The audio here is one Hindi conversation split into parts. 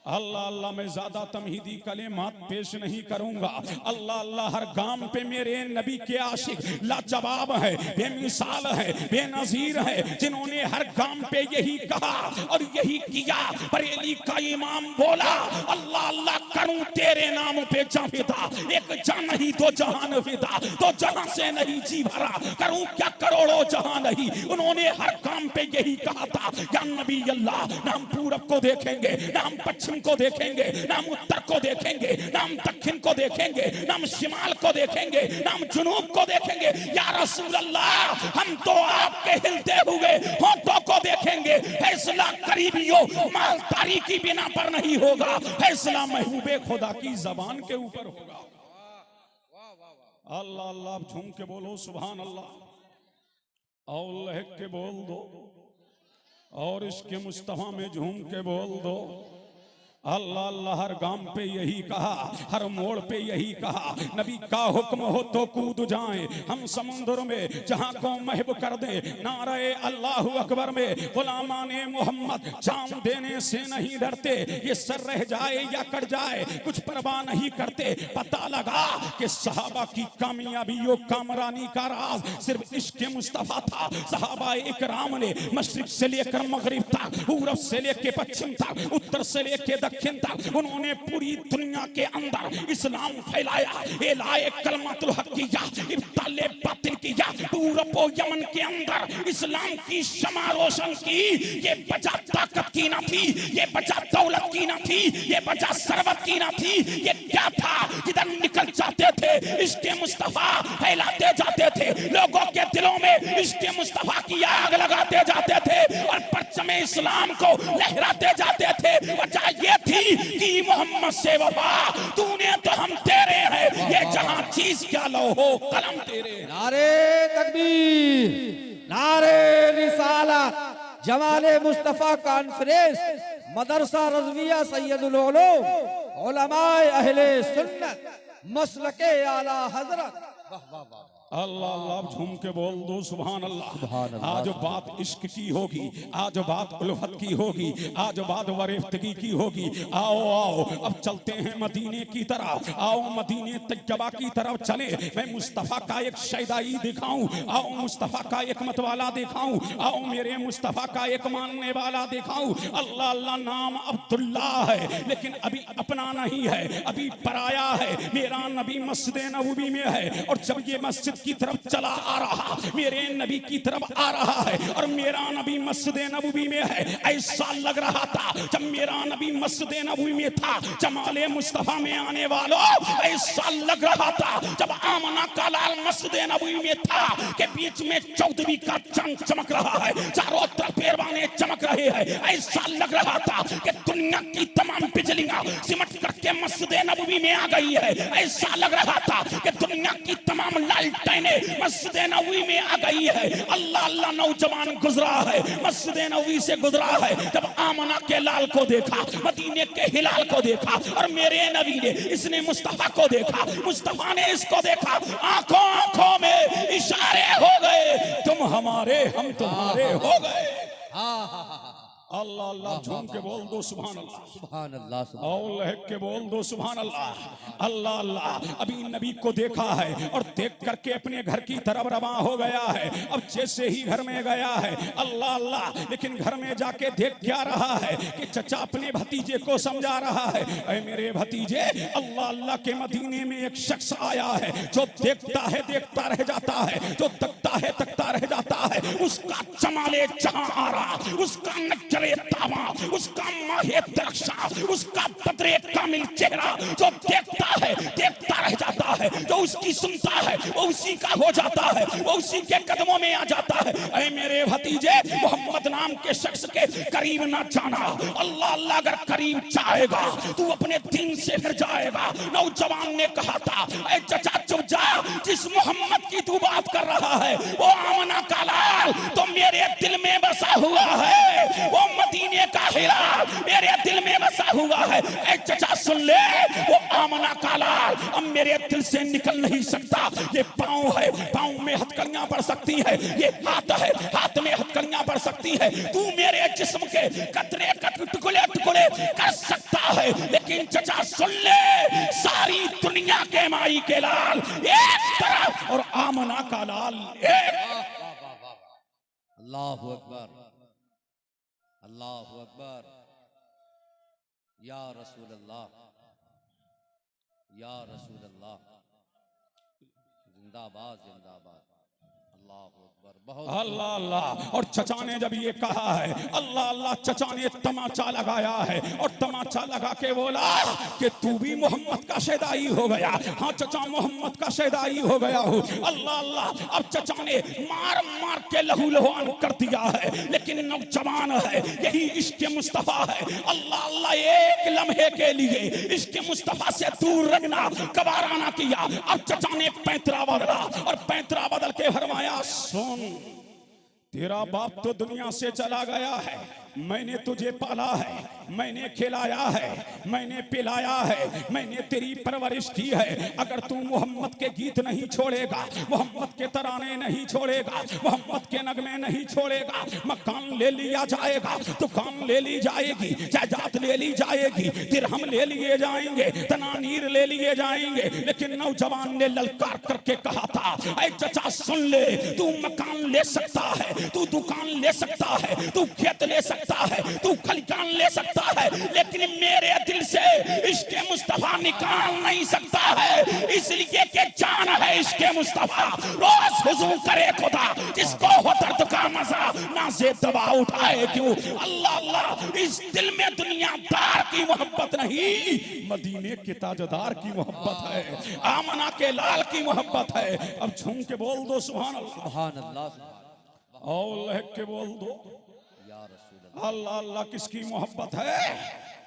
अल्लाह अल्लाह मैं ज्यादा तमहीदी कलेमात पेश नहीं करूंगा। अल्लाह अल्लाह हर गाम पे मेरे नबी के आशिक लाजवाब है, बेमिसाल है, बेनजीर है, जिन्होंने हर गाम पे यही कहा और यही किया। बरेली का इमाम बोला अल्लाह अल्लाह करूं तेरे नाम पे जाफिदा, एक जान नहीं तो जहान फिदा, तो जहां से नहीं जी भरा, करूं क्या करोड़ों जहां नहीं। उन्होंने हर काम पे यही कहा था, या नबी अल्लाह, ना हम पूरब को देखेंगे, ना हम पश्चिम को देखेंगे, ना हम उत्तर को देखेंगे, ना हम दक्षिण को देखेंगे, ना हम शिमाल को देखेंगे, ना हम जुनूब को देखेंगे। या रसूल अल्लाह, हम तो आपके हिलते हुए होठों को देखेंगे। फैसला करीबियों मालदारी की बिना पर नहीं होगा, फैसला महबूबे खुदा की जबान के ऊपर होगा। अल्लाह अल्लाह झूम के बोलो सुभान अल्लाह, और लहक के बोल दो, और इसके मुस्तफा में झूम के बोल दो। अल्लाह अल्लाह हर गाम पे यही कहा, हर मोड़ पे यही कहा, नबी का हुक्म हो तो कूद जाएं हम समुद्र में जहां को महब कर दे। नारे अल्लाह अकबर में गुलामाने मोहम्मद जान देने से नहीं डरते, ये सर रह जाए या कट जाए कुछ परवाह नहीं करते। पता लगा कि सहाबा की कामयाबियों कामरानी का राज सिर्फ इश्क मुस्तफा था। सहाबा इकराम ने मशरिक से लेकर मगरिब तक, पूरब से लेकर पश्चिम तक, उत्तर से लेकर दक्षिण तक, उन्होंने पूरी दुनिया के अंदर इस्लाम फैलाया, एलाए कलमतुल हक किया, इब्ताले बातिल किया। पूरब व यमन के अंदर इस्लाम की शमा रोशन की। ये वजह ताकत की ना थी, ये वजह दौलत की ना थी, ये वजह सरबत की ना थी। ये क्या था? जिधर निकल जाते थे इश्क़ मुस्तफा फैलाते जाते थे, लोगों के दिलों में इश्क़ मुस्तफा की आग लगाते जाते थे और परचम इस्लाम को लहराते जाते थे। वजह ये थी कि मोहम्मद से वफा, तूने तो हम तेरे हैं, ये जहां चीज क्या लो हो कलम तेरे। नारे तकबीर, नारे रिसालत, जमाले मुस्तफा कॉन्फ्रेंस, मदरसा रज़विया सैयदुल उलूम, उलमाए अहले सुन्नत, मसलके आला हजरत। अल्लाह अल्लाह झूम के बोल दो सुभान अल्लाह। आज बात इश्क की होगी, आज बात उल्फत की होगी, आज बात वरेफ्तगी की होगी। आओ आओ अब चलते हैं मदीने की तरफ, आओ मदीने तैयबा की तरफ चले। मैं मुस्तफ़ा का एक शैदाई दिखाऊं, आओ मुस्तफ़ा का एक मतवाला दिखाऊं, आओ मेरे मुस्तफ़ा का एक मानने वाला दिखाऊं। अल्लाह अल्लाह नाम अब्दुल्ला है, लेकिन अभी अपना नहीं है, अभी पराया है। मेरा नबी मस्जिद नबवी में है, और जब ये मस्जिद की तरफ चला आ रहा, मेरे नबी की तरफ आ रहा है, और मेरा नबी मस्जिद नबवी में है। ऐसा लग रहा था जब मेरा नबी मस्जिद नबवी में था, जमाले मुस्तफा में आने वालों, ऐसा लग रहा था जब आमना का लाल मस्जिद नबवी में था कि बीच में चौदहवीं का चांद चमक रहा है, चारों तरफ परवाने चमक रहे हैं। ऐसा लग रहा था कि दुनिया की तमाम बिजलियां सिमट करके मस्जिद नबवी में आ गई है। ऐसा लग रहा था कि दुनिया की तमाम लालटें मस्जिद नबवी में आ गई है। अल्लाह अल्लाह नौजवान गुजरा है, मस्जिद नबवी से गुजरा है। जब आमना के लाल को देखा, मदीने के हिलाल को देखा, और मेरे नबी ने, इसने मुस्तफा को देखा, मुस्तफा ने इसको देखा, आंखों आंखों में इशारे हो गए, तुम हमारे हम तुम्हारे हो गए। अल्लाह अल्लाह झूम के बोल दो सुभान अल्लाह, सुभान अल्लाह, और लहक के बोल दो सुभान अल्लाह। अल्लाह अल्लाह अभी नबी को देखा है और देख करके अपने घर की तरफ रवा हो गया है। अब जैसे ही घर में गया है, अल्लाह अल्लाह, लेकिन घर में जाके देख क्या रहा है कि चचा अपने भतीजे को समझा रहा है, ऐ मेरे भतीजे, अल्लाह अल्लाह के मदीने में एक शख्स आया है जो देखता है देखता रह जाता है, जो तकता है तकता रह जाता है। उसका जमाले जहां आ रहा, उसका नजरे तावा, उसका माहे दरख्शा, उसका बदरे कामिल चेहरा, जो देखता है देखता रह जाता है, जो उसकी सुनता है वो उसी का हो जाता है, वो उसी के कदमों में आ जाता है। ऐ मेरे भतीजे, मोहम्मद नाम के शख्स के करीब ना जाना। अल्लाह अल्लाह अगर करीब चाहेगा तू अपने दीन से फिर जाएगा। नौजवान ने कहा था, ऐ चचा चुप जा, जिस मोहम्मद की तू बात कर रहा है वो आमना का लाल तो मेरे दिल में बसा हुआ है, वो मदीने का हिलाल मेरे दिल में बसा हुआ है। ऐ चचा सुन ले, वो आमना का लाल अब मेरे दिल से निकल नहीं सकता। ये पाँव है, पाँव में हथकड़ियां पड़ सकती है, ये हाथ है, हाथ में हथकड़ियां पड़ सकती है। तू मेरे जिस्म के कतरे कतरे टुकड़े टुकड़े कर सकता है, लेकिन चचा सुन ले, सारी दुनिया के माई के लाल एक तरफ और आमना का लाल एक। अल्लाहु अकबर, अल्लाहु अकबर। या रसूल अल्लाह, या रसूल अल्लाह, जिंदाबाद जिंदाबाद। अल्लाहु अकबर। बहुत अल्लाह अल्लाह। और चचा ने जब ये कहा है अल्लाह अल्लाह, चचा ने तमाचा लगाया है और तमाचा लगा के बोला कि तू भी मोहम्मद का शैदाई हो गया। हाँ चचा, मोहम्मद का शैदाई हो गया हो। अल्लाह अल्लाह। अब चचा ने मार मार के लहू लुहान कर दिया है, लेकिन नौजवान है, यही इश्क मुस्तफा है। अल्लाह अल्लाह, एक लम्हे के लिए इश्क मुस्तफा से दूर रखना गवारा ना किया। अब चचा ने पैंतरा बदला और पैंतरा बदल के फरमाया, सुन, तेरा बाप तो दुनिया से चला गया है, मैंने तुझे पाला है, मैंने खिलाया है, मैंने पिलाया है, मैंने तेरी परवरिश की है। अगर तू मोहम्मद के गीत नहीं छोड़ेगा, मोहम्मद के तराने नहीं छोड़ेगा, मोहम्मद के नगमे नहीं छोड़ेगा, मकान ले लिया जाएगा, दुकान ले ली जाएगी, जायदाद ले ली जाएगी, दिरहम ले लिए जाएंगे, तनानीर ले लिए जाएंगे। लेकिन नौजवान ने ललकार करके कहा था, ऐ चचा सुन ले, तू मकान ले सकता है, तू दुकान ले सकता है, तू खेत ले सकता है, तू खलिकान ले सकता है, लेकिन मेरे दिल से इश्क मुस्तफा निकाल नहीं सकता है। इसलिए कि जान है इश्क मुस्तफा, रोज हुजूर करे खुदा, जिसको हो दर्द का मजा ना से दबा उठाए क्यों। अल्लाह अल्लाह, इस दिल में दुनियादार की मोहब्बत नहीं, मदीने के ताजदार की मोहब्बत है, आमना के लाल की मोहब्बत है। अब झूम के बोल दो सुभान अल्लाह, सुभान अल्लाह, और लहक के बोल दो या रसूल अल्लाह अल्लाह। किसकी मोहब्बत है?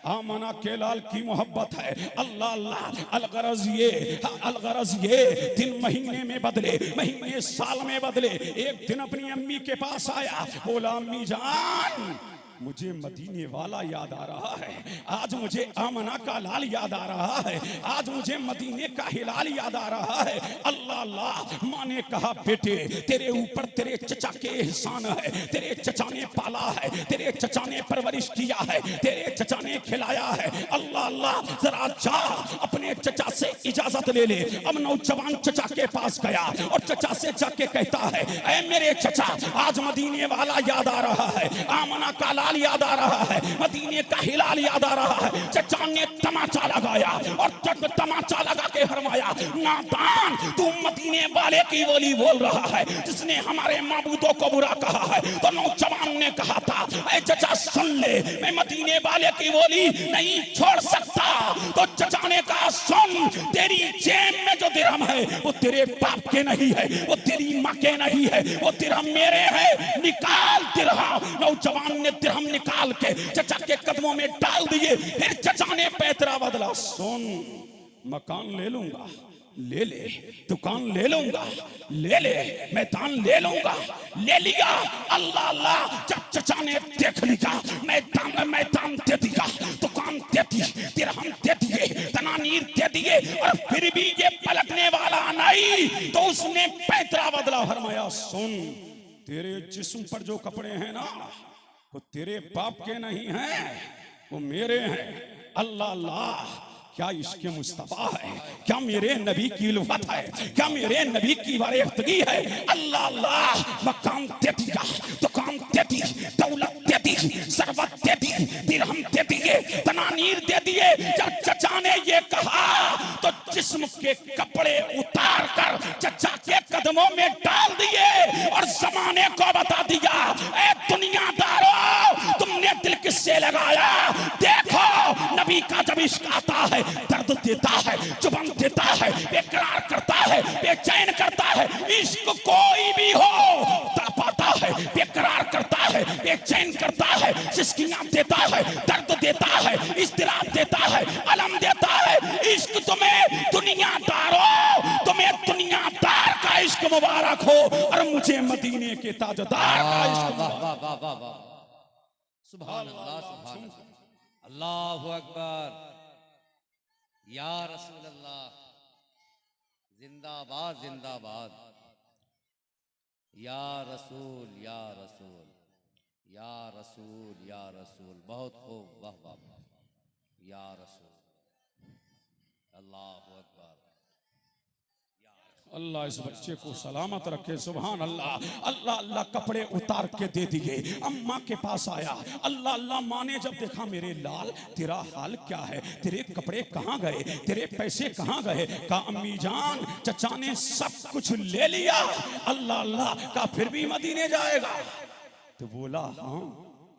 आमना के लाल की मोहब्बत है। अल्लाह अल्लाह। अलगरज ये दिन महीने में बदले, महीने साल में बदले। एक दिन अपनी अम्मी के पास आया, बोला अम्मी जान, मुझे मदीने वाला याद आ रहा है, आज मुझे आमना का लाल याद आ रहा है, आज मुझे मदीने का हिलाल याद आ रहा है। अल्लाह अल्लाह। माँ ने कहा, बेटे तेरे ऊपर तेरे चचा के एहसान है, तेरे चचा ने पाला है, तेरे चचा ने परवरिश किया है, तेरे चचा ने खिलाया है। अल्लाह अल्लाह। जरा जा अपने चचा से इजाजत ले ले। अब नौजवान चचा के पास गया और चचा से जाके कहता है, ऐ मेरे चचा, आज मदीने वाला याद आ रहा है, आमना का लाल याद आ रहा है, मदीने का हिलाल याद आ रहा है। चचा ने तमाचा लगाया और जब तमाचा लगा के फरमाया, नादान, तू मदीने वाले की बोली बोल रहा है, जिसने हमारे माबूदों को बुरा कहा है। तो नौजवान ने कहा था, ऐ चचा सुन ले, मैं मदीने वाले की बोली नहीं छोड़ सकता। तो चचा ने कहा, सुन, तेरी जेब में जो दिरहम है वो तेरे बाप के नहीं है, वो तेरी माँ के नहीं है, वो दिरहम मेरे है, निकाल दिरहम। नौजवान ने दिरहम निकाल के चचा के कदमों में डाल दिए। फिर चचा ने पैतरा बदला, सुन, मकान ले लूंगा, ले ले, दुकान ले लूंगा, ले ले, मैदान ले लूंगा, ले लिया। अल्लाह अल्लाह। जब चचा ने देख लिया, मैदान दे दिया, दुकान दे दी, दिरहम दे दिए, तनानीर दे दिए, और फिर भी ये पलटने वाला नहीं, तो उसने पैतरा बदला, फरमाया, सुन, तेरे जिस्म पर जो कपड़े हैं ना, वो तेरे बाप के नहीं हैं, वो मेरे हैं। अल्लाह अल्लाह। क्या इश्क मुस्तफा है, क्या मेरे नबी की उल्फत है, क्या मेरे नबी की वारिफ्तगी है। अल्लाह अल्लाह। मकान दे दिया, दुकान दे दी, दौलत दे दी, सरबत दे दी, दिरहम दे दिए, तनानीर दे दिए। जब चचा ने ये कहा तो जिस्म के कपड़े उतार कर चचा के कदमों में डाल दिए और जमाने को बता दिया, ए दुनियादारों, तुमने दिल किससे लगाया? देखो, नबी का जब इश्क आता है, दर्द देता है, जुबान देता है, बेकरार करता है, बेचैन करता है। इश्क कोई भी हो तड़पाता है, बेकरार करता है, बेचैन करता है, सिसकियां देता है, दर्द देता है, इस्तिराब देता है, अलम देता है। इश्क तुम्हें दुनियादारों, तुम्हें दुनियादार का इश्क मुबारक हो, और मुझे मदीने के ताजदार का इश्क। वाह वाह वाह वाह वाह, सुभान अल्लाह, सुभान अल्लाह, अल्लाहु अकबर। या रसूल अल्लाह, जिंदाबाद जिंदाबाद। या रसूल, या रसूल, या रसूल, या रसूल। बहुत खूब, वाह वाह वाह। या रसूल, अल्लाह अकबर। अल्लाह इस बच्चे को सलामत रखे। सुभान अल्लाह। अल्लाह अल्लाह कपड़े उतार के दे दिए। अम्मा के पास आया। अल्लाह अल्लाह माँ ने जब देखा, मेरे लाल तेरा हाल क्या है, तेरे कपड़े कहाँ गए, तेरे पैसे कहाँ गए? कहा अम्मी जान, चचा ने सब कुछ ले लिया। अल्लाह अल्लाह का फिर भी मदीने जाएगा? तो बोला हाँ।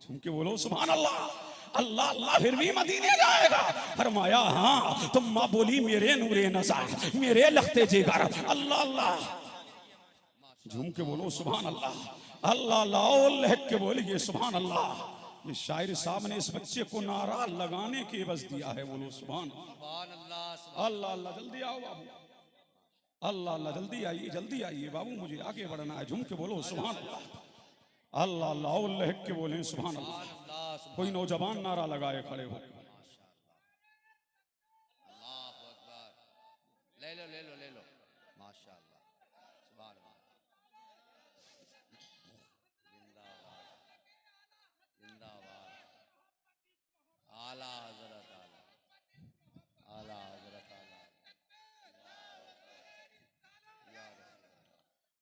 झूम के बोलो सुभान अल्लाह। अल्लाह अल्लाह फिर भी मदीने जाएगा? फरमाया हाँ। तो माँ बोली मेरे नूरे नज़र, मेरे लखते जिगर। अल्लाह अल्लाह। झूम के बोलो सुभान अल्लाह। अल्लाह अल्लाह लहक के बोलिए सुभान अल्लाह। ये शायर साहब ने इस बच्चे को नारा लगाने के बस दिया है। बोलो सुभान अल्लाह। अल्लाह अल्लाह। जल्दी आओ बाबू। अल्लाह अल्लाह जल्दी आइए, जल्दी आइए बाबू, मुझे आगे बढ़ना है। झूम के बोलो सुभान अल्लाह। अल्लाह अल्लाह लहक के बोले सुभान अल्लाह। कोई नौजवान नारा लगाए खड़े हो। अल्लाह अकबर। ले लो ले लो ले लो। माशाअल्लाह, सुभान अल्लाह। जिंदाबाद जिंदाबाद। आला हजरत आला, आला हजरत आला। या रसूल।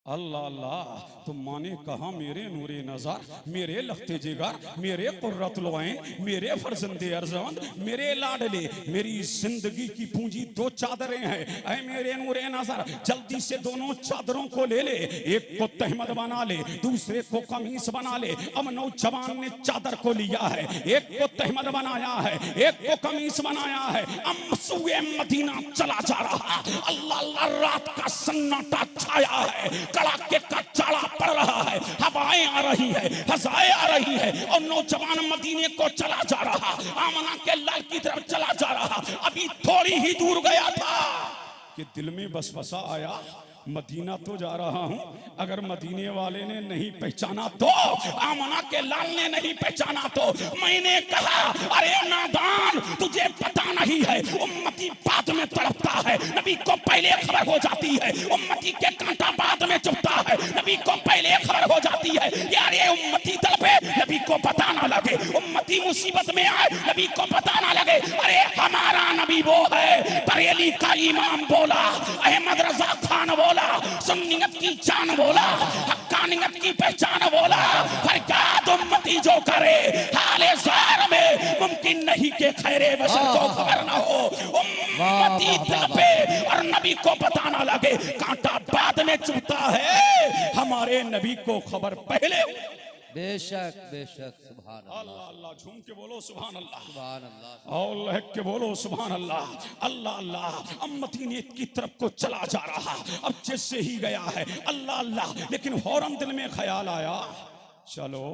अल्लाह अल्लाह। तो माँ ने कहा मेरे नूरे नज़र, मेरे लखते जिगर, मेरे कुर्रतुल ऐन, मेरे फर्जंदे अर्जवंद, मेरे लाडले, मेरी जिंदगी की पूंजी दो चादरें हैं। ऐ मेरे नूरे नज़र, जल्दी से दोनों चादरों को ले ले। एक को तहमद बना ले, दूसरे को कमीज बना ले। अब नौजवान ने चादर को लिया है, एक को तहमद बनाया है, एक को कमीज बनाया है। अब सुए मदीना चला जा रहा। अल्लाह अल्लाह। रात का सन्नाटा छाया है, कड़ाके का चाड़ा पड़ रहा है, हवाएं आ रही है, हजाएं आ रही है, और नौजवान मदीने को चला जा रहा। आमना के लाल की तरफ चला जा रहा। अभी थोड़ी ही दूर गया था कि दिल में बसवसा आया, मदीना तो जा रहा हूं, अगर मदीने वाले ने नहीं पहचाना तो, आमना के लाल ने नहीं पहचाना तो। मैंने कहा अरे नादान, तुझे पता नहीं है उम्मती बाद में तड़पता है, नबी को पहले खबर हो जाती है। उम्मती के कांटा बाद में चुभता है, नबी को पहले खबर हो जाती है। यार ये उम्मती तड़पे, नबी को पता ना लगे। उम्मती मुसीबत में आए, नबी को पता ना लगे। अरे हमारा नबी वो है, बरेली का इमाम बोला, अहमद रजा खान बोला, सुन्नियत की जान बोला, हक्कानियत की पहचान बोला। फरियाद उम्मती जो करे, हाले ज़ार में मुमकिन नहीं कि खैरे बशर को खबर ना हो। उम्मती तड़पे और नबी को पता ना लगे, कांटा बाद में चुभता है, हमारे नबी को खबर पहले। बेशक बेशक। सुभान अल्लाह। अल्लाह अल्लाह। झूम के बोलो सुभान अल्लाह। सुभान अल्लाह। और लहक के बोलो सुभान अल्लाह। अल्लाह अल्लाह। अब मदीने की तरफ को चला जा रहा। अब जैसे ही गया है अल्लाह अल्लाह, लेकिन फौरन दिल में ख्याल आया, चलो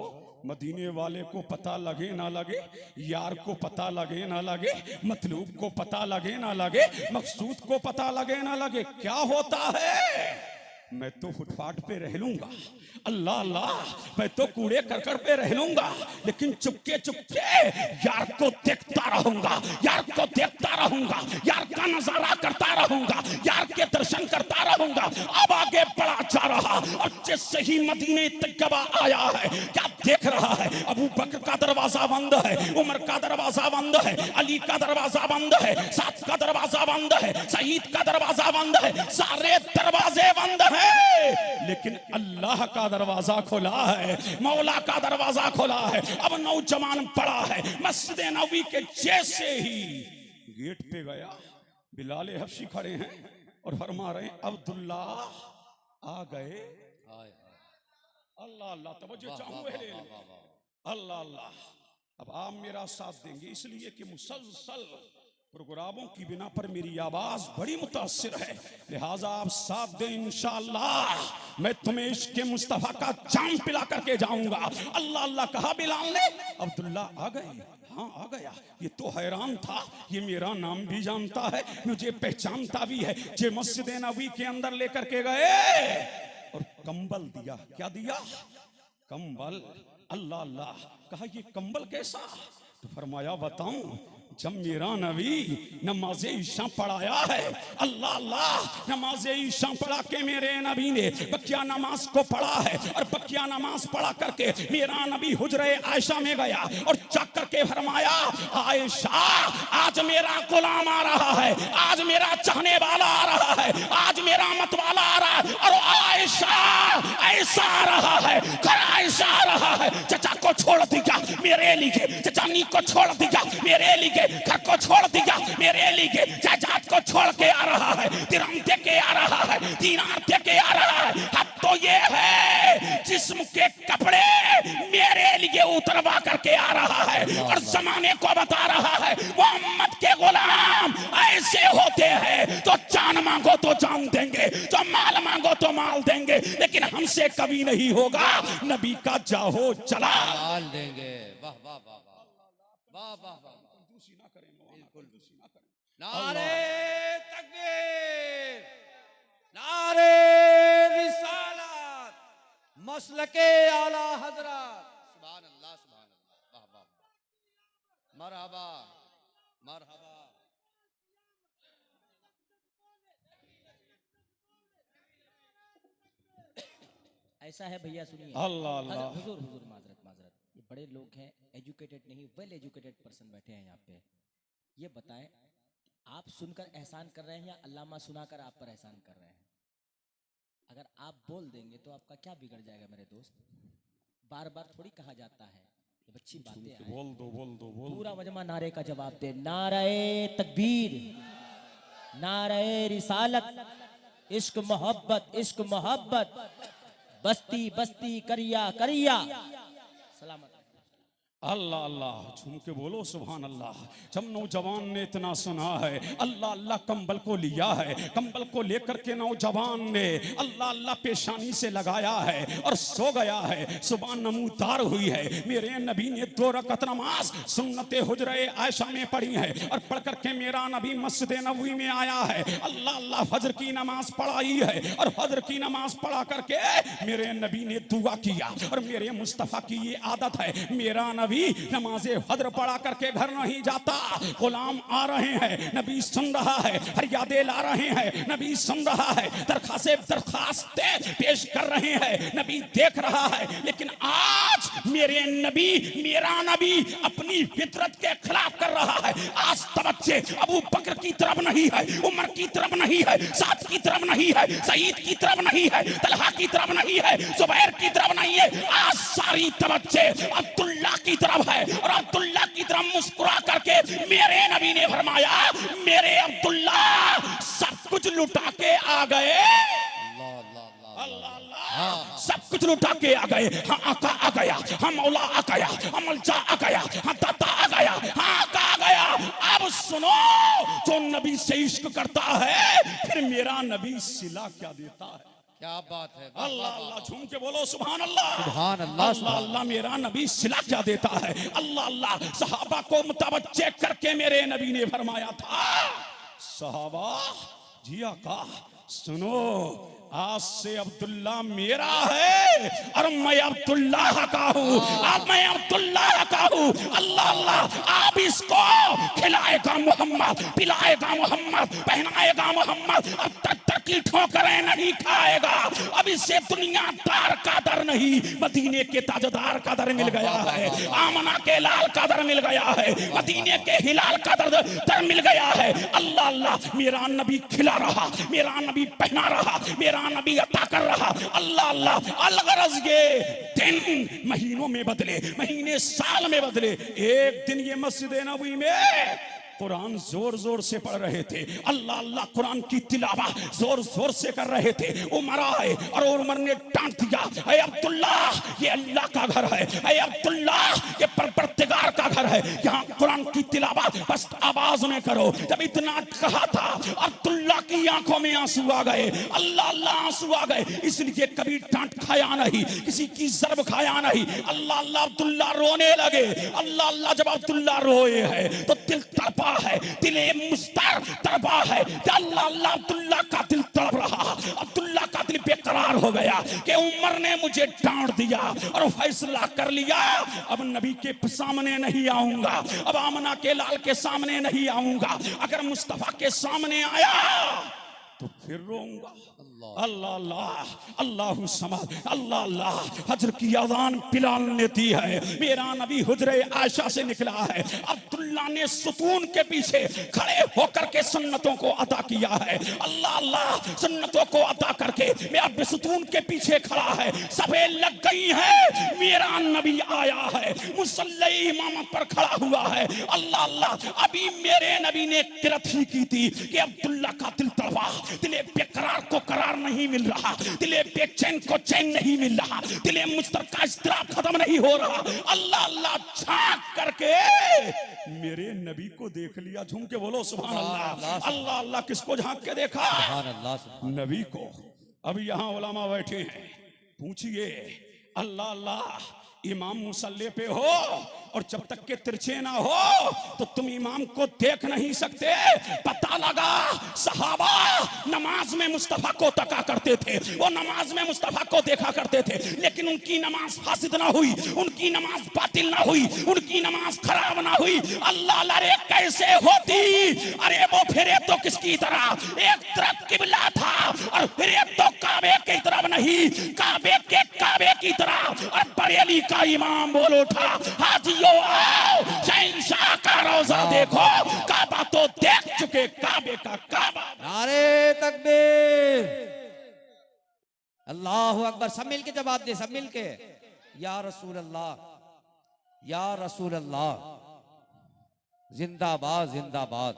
मदीने वाले को पता लगे ना लगे, यार को पता लगे ना लगे, मतलूब को पता लगे ना लगे, मकसूद को पता लगे ना लगे, क्या होता है मैं तो फुटपाथ पे रह लूंगा। अल्लाह अल्लाह। मैं तो कूड़े करकट पे रह लूंगा, लेकिन चुपके चुपके यार को देखता रहूंगा, यार को देखता रहूंगा, यार का नजारा करता रहूंगा, यार के दर्शन करता रहूंगा। अब आगे बढ़ा जा रहा और जैसे ही मदीने तक आया है, क्या देख रहा है? अबू बकर का दरवाजा बंद है, उमर का दरवाजा बंद है, अली का दरवाजा बंद है, साद का दरवाजा बंद है, सईद का दरवाजा बंद है, सारे दरवाजे बंद है, लेकिन अल्लाह का दरवाजा खुला है, मौला का दरवाजा खुला है। अब नौजवान पड़ा है, मस्जिद नबवी के जैसे ही गेट पे गया, बिलाल हबशी खड़े हैं और फरमा रहे हैं अब्दुल्ला आ गए। अल्लाह अल्लाह। तवज्जो चाहूं अल्लाह अल्लाह। अब आप मेरा साथ देंगे, इसलिए कि मुसलसल प्रोग्रामों की बिना पर मेरी आवाज बड़ी मुतासिर है, लिहाजा आप साथ दें इंशाअल्लाह। मैं तुम्हें इश्क़ मुस्तफा का जाम पिला करके जाऊंगा। अल्लाह अल्लाह कहा बिलाल ने। अब्दुल्ला आ गए? हाँ आ गया। ये तो हैरान था, ये मेरा नाम भी जानता है, मुझे पहचानता भी है। जे मस्जिद नबवी के अंदर लेकर के गए और कंबल दिया। क्या दिया? कंबल। अल्लाह अल्लाह। कहा ये कंबल कैसा? तो फरमाया बताऊं, जब मेरा नबी नमाज ईशा पढ़ाया है, अल्लाह अल्लाह, नमाज ईशा पढ़ा के मेरे नबी ने बकिया नमाज को पढ़ा है, और बकिया नमाज पढ़ा करके मेरा नबी हुजरे आयशा में गया और चक करके फरमाया, आयशा आज मेरा गुलाम आ रहा है, आज मेरा चाहने वाला आ रहा है, आज मेरा मत वाला आ रहा है, और आयशा ऐसा आ रहा है, घर ऐसा आ रहा है, चचा को छोड़ दिया मेरे लिए, चचानी को छोड़ दिया मेरे लिए, घर को छोड़ दिया मेरे लिए, जायदाद को छोड़ के आ रहा है, दिरहम दे के आ रहा है, दीनार दे के आ रहा है। अब तो ये है जिस्म के कपड़े मेरे लिए उतरवा करके आ रहा है, और जमाने को बता रहा है मोहम्मद के गुलाम ऐसे होते हैं, तो जान मांगो तो जान देंगे, तो माल मांगो तो माल देंगे, लेकिन हमसे कभी नहीं होगा नबी का जाहो चला देंगे। वाह वाह वाह वाह वाह वाह, बिल्कुल। नारे तकबीर, नारे रिसालत, मसलके आला हजरत, सुभान अल्लाह सुभान अल्लाह, वाह वाह, मरहबा मरहबा। ऐसा है भैया, सुनिए। अल्लाह अल्लाह। हुजूर हुजूर माजरत माजरत, ये बड़े लोग हैं, एजुकेटेड नहीं, वेल एजुकेटेड पर्सन बैठे हैं यहाँ पे। ये बताएं, आप सुनकर एहसान कर रहे हैं या अल्लामा सुनाकर आप पर एहसान कर रहे हैं? अगर आप बोल देंगे तो आपका क्या बिगड़ जाएगा मेरे दोस्त? बार बार थोड़ी कहा जाता है, जब अच्छी बातें आए बोल दो बोल दो बोल पूरा मजमा नारे का जवाब दे। नारे तकबीर, नारे रिसालत, इश्क मोहब्बत, इश्क मोहब्बत, बस्ती बस्ती करिया करिया, सलामत। अल्लाह अल्लाह, झूम के बोलो सुभान अल्लाह। जब नौजवान ने इतना सुना है, अल्लाह अल्लाह कंबल को लिया है, कंबल को लेकर के नौजवान ने अल्लाह अल्लाह पेशानी से लगाया है और सो गया है। सुबह नमूदार हुई है, मेरे नबी ने 2 रकअत नमाज सुन्नत हुजरे आयशा में पढ़ी है, और पढ़ करके मेरा नबी मस्जिद नबवी में आया है, अल्लाह अल्लाह फजर की नमाज पढ़ाई है, और फजर की नमाज पढ़ा करके मेरे नबी ने दुआ किया। और मेरे मुस्तफ़ा की ये आदत है, मेरा नबी नमाज़े फजर पढ़ा करके घर नहीं जाता। गुलाम आ रहे हैं, नबी सुन रहा है, फरियादे ला रहे हैं, नबी सुन रहा है, दरखास्तें पेश कर रहे हैं, नबी देख रहा है। लेकिन आज मेरे नबी, मेरा नबी अपनी फितरत के खिलाफ कर रहा है। आज तवज्जो अबू बकर की तरफ नहीं है, उमर की तरफ नहीं है, साद की तरफ नहीं है, सईद की तरफ नहीं है, तलहा की तरफ नहीं है, जुबैर की तरफ नहीं है। आज सारी तवज्जो अब्दुल्ला की तरफ है, और अब्दुल्ला की तरफ मुस्कुरा करके मेरे नबी ने फरमाया, मेरे अब्दुल्ला सब कुछ लुटा के आ गए, अल्लाह अल्लाह, सब कुछ लुटा के आ गए। हाँ आका आ गया, हाँ मौला आ गया, हाँ मलजा आ गया, हाँ दाता आ गया, हाँ आका आ गया। अब सुनो, जो नबी से इश्क करता है, फिर मेरा नबी सिला क्या देता है। क्या बात है, अल्लाह अल्लाह, झूम के बोलो सुभान अल्लाह, सुभान अल्लाह, अल्लाह अल्लाह। मेरा नबी सिला क्या देता है, अल्लाह अल्लाह। सहाबा को मुतवज्जे करके मेरे नबी ने फरमाया था, सहाबा जी आका सुनो, आज से अब्दुल्ला मेरा है, और मैं अब्दुल्लाह का हूँ, अब मैं अब्दुल्लाह का हूँ। अल्लाह अल्लाह, आप इसको खिलाएगा मोहम्मद, पिलाएगा मोहम्मद, पहनाएगा मोहम्मद, अब तक की ठोकरें नहीं खाएगा। अब इससे दुनियादार का दर नहीं, मदीने के ताजदार का दर मिल गया है, आमना के लाल का दर मिल गया है, मदीने के हिलाल का दर मिल गया है। अल्लाह अल्लाह, मेरा नबी खिला रहा, मेरा नबी पहना रहा, मेरा नबी अता कर रहा। अल्लाह अल्लाह। अलगरज ये दिन महीनों में बदले, महीने साल में बदले। एक दिन ये मस्जिद नबवी में कुरान जोर जोर से पढ़ रहे थे, अल्लाह अल्लाह, कुरान की तिलावा जोर जोर से कर रहे थे। उमर आए और उमर ने डांट दिया, ऐ अब्दुल्ला ये अल्लाह का घर है, ऐ अब्दुल्ला ये परवरदिगार का घर है, यहाँ कुरान की तिलावा बस आवाज में करो। जब इतना कहा था, अब्दुल्ला की आंखों में आंसू आ गए, अल्लाह अल्लाह आंसू आ गए। इसलिए कभी डांट खाया नहीं, किसी की ज़र्ब खाया नहीं। अल्लाह अल्लाह, अब्दुल्ला रोने लगे। अल्लाह अल्लाह, जब अब्दुल्ला रोए हैं तो दिल तड़पा है, दिले मुस्तर तड़पा है। अल्लाह अल्लाह, अब्दुल्ला का दिल तड़प रहा, अब्दुल्ला का दिल बेकरार तैयार हो गया कि उमर ने मुझे डांट दिया और फैसला कर लिया, अब नबी के सामने नहीं आऊंगा, अब आमना के लाल के सामने नहीं आऊंगा, अगर मुस्तफा के सामने आया तो फिर रोऊंगा। अल्लाह अल्लाह अल्लाहु समद, अल्लाह अल्लाह। हजर की अज़ान बिलाल ने दी है, मेरा नबी हुजरे आयशा से निकला है। अब्दुल्ला ने सुतून के पीछे खड़े होकर के सुन्नतों को अदा किया है। अल्लाह अल्लाह, सुन्नतों को अदा करके मेरा सुतून के पीछे खड़ा है। सभे लग गई है, मेरा नबी आया है, मुसल्ले इमामत पर खड़ा हुआ है। अल्लाह अल्लाह, अभी मेरे नबी ने किरत ही की थी कि अब्दुल्ला का दिल तड़पा, दिले बेकरार को करार नहीं मिल रहा, दिले बेचैन को चैन नहीं मिल रहा, दिले मुस्तर का इस्तिराब खत्म नहीं हो रहा। अल्लाह अल्लाह झांक करके मेरे नबी को देख लिया। झूम के बोलो सुभान अल्लाह। अल्लाह अल्लाह, किसको झांक के देखा? नबी को। अब यहाँ उलमा बैठे हैं, पूछिए अल्लाह अल्लाह, इमाम मुसल्ले पे हो और जब तक के तिरछे ना हो तो तुम इमाम को देख नहीं सकते। पता लगा सहाबा नमाज में मुस्तफा को तका करते थे, वो नमाज में मुस्तफा को देखा करते थे, लेकिन उनकी नमाज फासिद ना हुई, उनकी नमाज बातिल ना हुई, उनकी नमाज खराब ना हुई। अल्लाह अरे कैसे होती? अरे वो फिरे तो किसकी तरह, एक तरफ किबला था और फिरे तो काबे की तरफ नहीं, काबे के काबे की तरह। और बरेली का इमाम बोल उठा, हाजियो आओ, शहंशाह का रोजा देखो, काबा तो देख चुके, काबे का काबा। नारे तकबीर, अल्लाह अकबर। सब मिल के जवाब दे, सब मिल के। या रसूल अल्लाह, या रसूल अल्लाह, जिंदाबाद जिंदाबाद,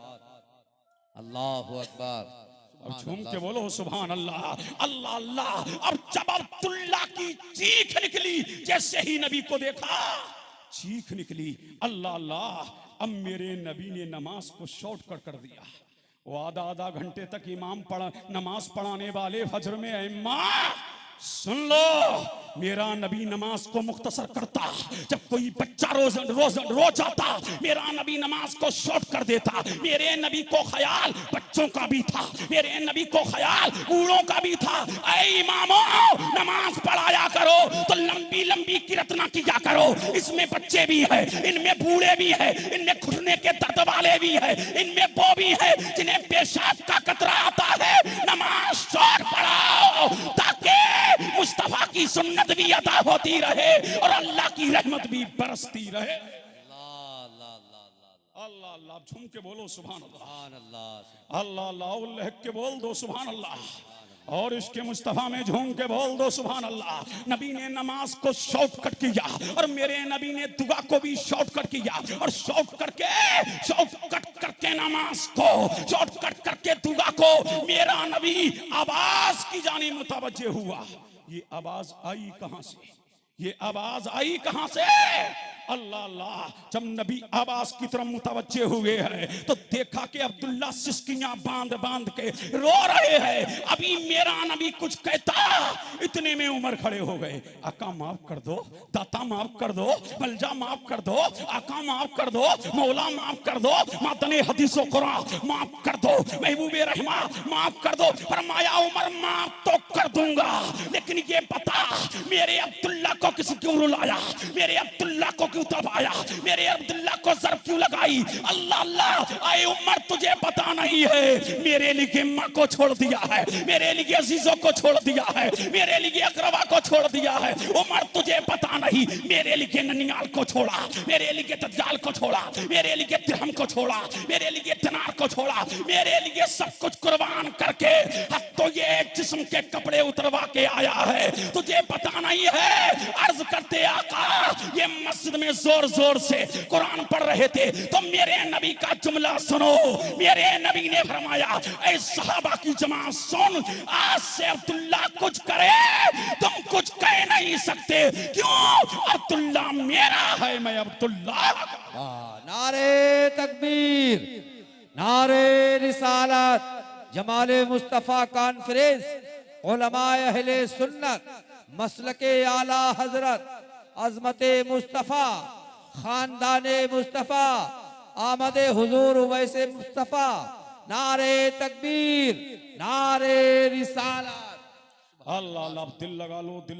अल्लाह अकबर। अब झूम के बोलो सुभान अल्लाह। अल्लाह अल्लाह। अब जब अब्दुल्ला की चीख निकली, जैसे ही नबी को देखा चीख निकली, अल्लाह अल्लाह। अब मेरे नबी ने नमाज को शॉर्टकट कर दिया। वो आधा घंटे तक इमाम नमाज पढ़ाने वाले फजर में अम्मा सुन लो, मेरा नबी नमाज को मुख्तसर करता। जब कोई बच्चा रो जाता, मेरा नबी नमाज को शॉर्ट कर देता। मेरे नबी को ख्याल बच्चों का भी था, मेरे नबी को ख्याल बूढ़ों का भी था। ऐ इमामों, नमाज पढ़ाया करो तो लंबी लंबी किरत ना किया करो। इसमें बच्चे भी है, इनमें बूढ़े भी है, इनमें घुटने के दर्द वाले भी है, इनमें वो भी है जिन्हें पेशाब का कतरा आता है। नमाज शॉर्ट पढ़ाओ ताकि मुस्तफा की सुन्नत भी अदा होती रहे और अल्लाह की रहमत भी बरसती रहे। अल्लाह अल्लाह, झूम के बोलो सुभान अल्लाह। अल्लाह अल्लाह के बोल दो सुभान अल्लाह। और इसके मुस्तफा में झूम के बोल दो सुभान अल्लाह। नबी ने नमाज को शॉर्टकट किया और मेरे नबी ने दुआ को भी शॉर्टकट किया। और शॉर्टकट करके नमाज को, शॉर्टकट करके दुआ को मेरा नबी आवाज की जानिब मुतवज्जे हुआ। ये आवाज आई कहां से? ये आवाज आई कहां से? अल्लाह अल्लाह। जब नबी आवाज की तरफ मुतवज्जे हुए हैं तो देखा कि अब्दुल्ला सिसकियां बांध बांध के रो रहे हैं। अभी मेरा नबी कुछ कहता, इतने में उमर खड़े हो गए। आका माफ कर दो, दाता माफ कर दो, मलजा माफ कर दो, आका माफ कर दो, मौला माफ कर दो, मातने हदीसो कुरान माफ कर दो, महबूबे रहमा माफ कर दो। फरमाया उमर माफ तो कर दूंगा, लेकिन ये बता मेरे अब्दुल्ला को किसी क्यों रुलाया, मेरे अब्दुल्ला को क्यों दबाया, मेरे अब्दुल्ला को जर क्यों लगाई? अल्लाह अल्लाह। आए उमर, तुझे पता नहीं है मेरे लिए माँ को छोड़ दिया है, मेरे लिए अजीजों को छोड़ दिया है, मेरे लिए अकरबा को छोड़ दिया है। उमर, तुझे पता नहीं मेरे लिए ननियाल को छोड़ा, मेरे लिए दज्जाल को छोड़ा, मेरे लिए दिरहम को छोड़ा, मेरे लिए दिनार को छोड़ा, मेरे लिए सब कुछ कुर्बान करके अब तो ये जिस्म के कपड़े उतरवा के आया है। तुझे पता नहीं है? अर्ज करते आका, ये मस्जिद में जोर जोर से कुरान पढ़ रहे थे तो मेरे नबी का जुमला सुनो। मेरे नबी ने फरमाया, ऐ सहाबा की जमात सुन, आज से अब्दुल्ला कुछ करे तुम कुछ कह नहीं सकते। क्यों? अब्दुल्ला मेरा है, मैं अब्दुल्ला। नारे तकबीर, नारे रिसालत, जमाले मुस्तफा कॉन्फ्रेंस, उलमाए अहले सुन्नत, मसलके आला हजरत, अजमते मुस्तफा, खानदाने मुस्तफा, आमदे हुजूर वैसे मुस्तफा। नारे तकबीर, नारे रिसालत। अल्लाह अल्लाह, दिल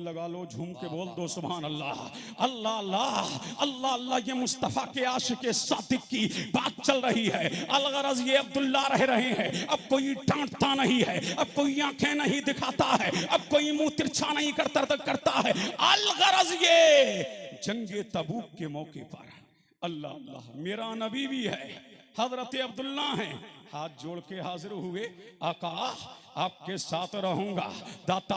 लगा लो, झूम के बोल दो सुभान अल्लाह। अल्लाह अल्लाह अल्लाह अल्लाह, ये मुस्तफा के आशिक सादिक की बात चल रही है। अलगरज ये अब्दुल्ला रह रहे हैं, अब कोई डांटता नहीं है, अब कोई आंखें नहीं दिखाता है, अब कोई मुंह तिरछा नहीं करता है। अलगरज ये जंगे तबूक के मौके पर अल्लाह अल्लाह, मेरा नबी भी है, हजरत अब्दुल्ला है, हाथ जोड़ के हाजिर हुए। आका आपके साथ रहूंगा, दाता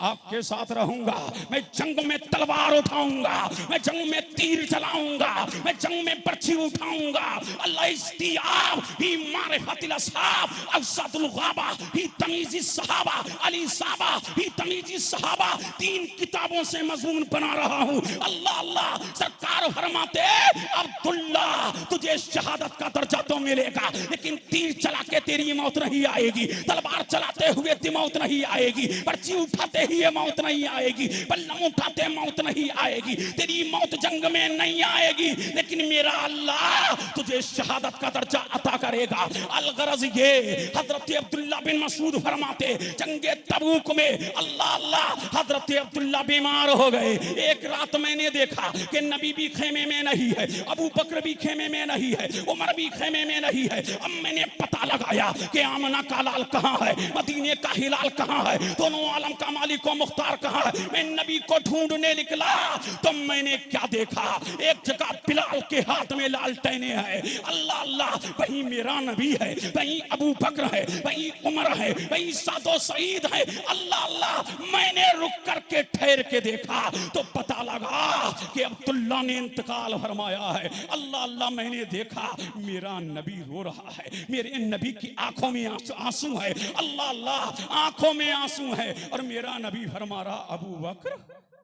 आपके साथ रहूंगा, मैं जंग में तलवार उठाऊंगा, मैं जंग में तीर चलाऊंगा, मैं जंग में बर्छी उठाऊंगा। अल्लाह इस्तियाब ही मारिफतिल असहाब, अवसादुल गाबा ही तमीज़ी सहाबा, अली साबा ही तमीज़ी सहाबा, 3 किताबों से मजमून बना रहा हूँ। अल्लाह अल्लाह, सरकार फरमाते अब्दुल्ला तुझे शहादत का दर्जा तो मिलेगा, लेकिन तीर चला के तेरी मौत नहीं आएगी, तलवार चलाते हुए तेरी मौत नहीं आएगी, पर्ची उठाते ही मौत नहीं आएगी, बल्लम उठाते मौत नहीं आएगी, तेरी मौत जंग में नहीं आएगी, लेकिन मेरा अल्लाह तुझे शहादत का दर्जा अता करेगा। अलगरज ये हजरत अब्दुल्ला बिन मसूद फरमाते जंगे तबूक में अल्लाह अल्लाह हजरत अब्दुल्ला बीमार हो गए। एक रात मैंने देखा कि नबी भी खेमे में नहीं है, अबू बकर भी खेमे में नहीं है, उमर भी खेमे में नहीं है। अब मैंने पता लगाया कि आमना का लाल कहाँ है, मदीने का हिलाल कहाँ है, दोनों आलम का मालिक व मुख्तार कहाँ है। मैं नबी को ढूंढने निकला तो मैंने क्या देखा, एक जगह बिलाल के हाथ में लालटेने है। अल्लाह अल्लाह, वहीं मेरा नबी है, वहीं अबू बकर है, वहीं उमर है, वहीं सादो सईद है। अल्लाह अल्लाह, मैंने रुक करके ठहर के देखा तो पता लगा कि अब्दुल्ला ने इंतकाल फरमाया है। अल्लाह अल्लाह, मैंने देखा मेरा नबी रो रहा है, मेरे नबी की आंखों में आंसू है। अल्लाह अल्लाह, आंखों में आंसू है और मेरा नबी फरमा रहा अबू बकर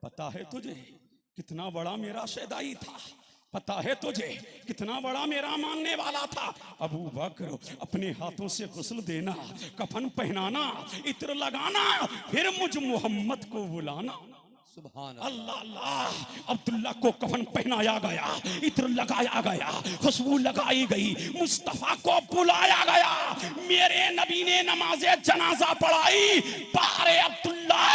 पता है तुझे कितना बड़ा मेरा शहदाई था, पता है तुझे कितना बड़ा मेरा मानने वाला था। अबू बकर अपने हाथों से गुस्ल देना, कफन पहनाना, इत्र लगाना, फिर मुझ मोहम्मद को बुलाना। अल्लाह अल्लाह, अब्दुल्ला को कफन पहनाया गया, इत्र लगाया गया, खुशबू लगाई गई, मुस्तफा को बुलाया गया। मेरे नबी ने नमाज़े जनाजा पढ़ाई। पारे अब्दुल्ला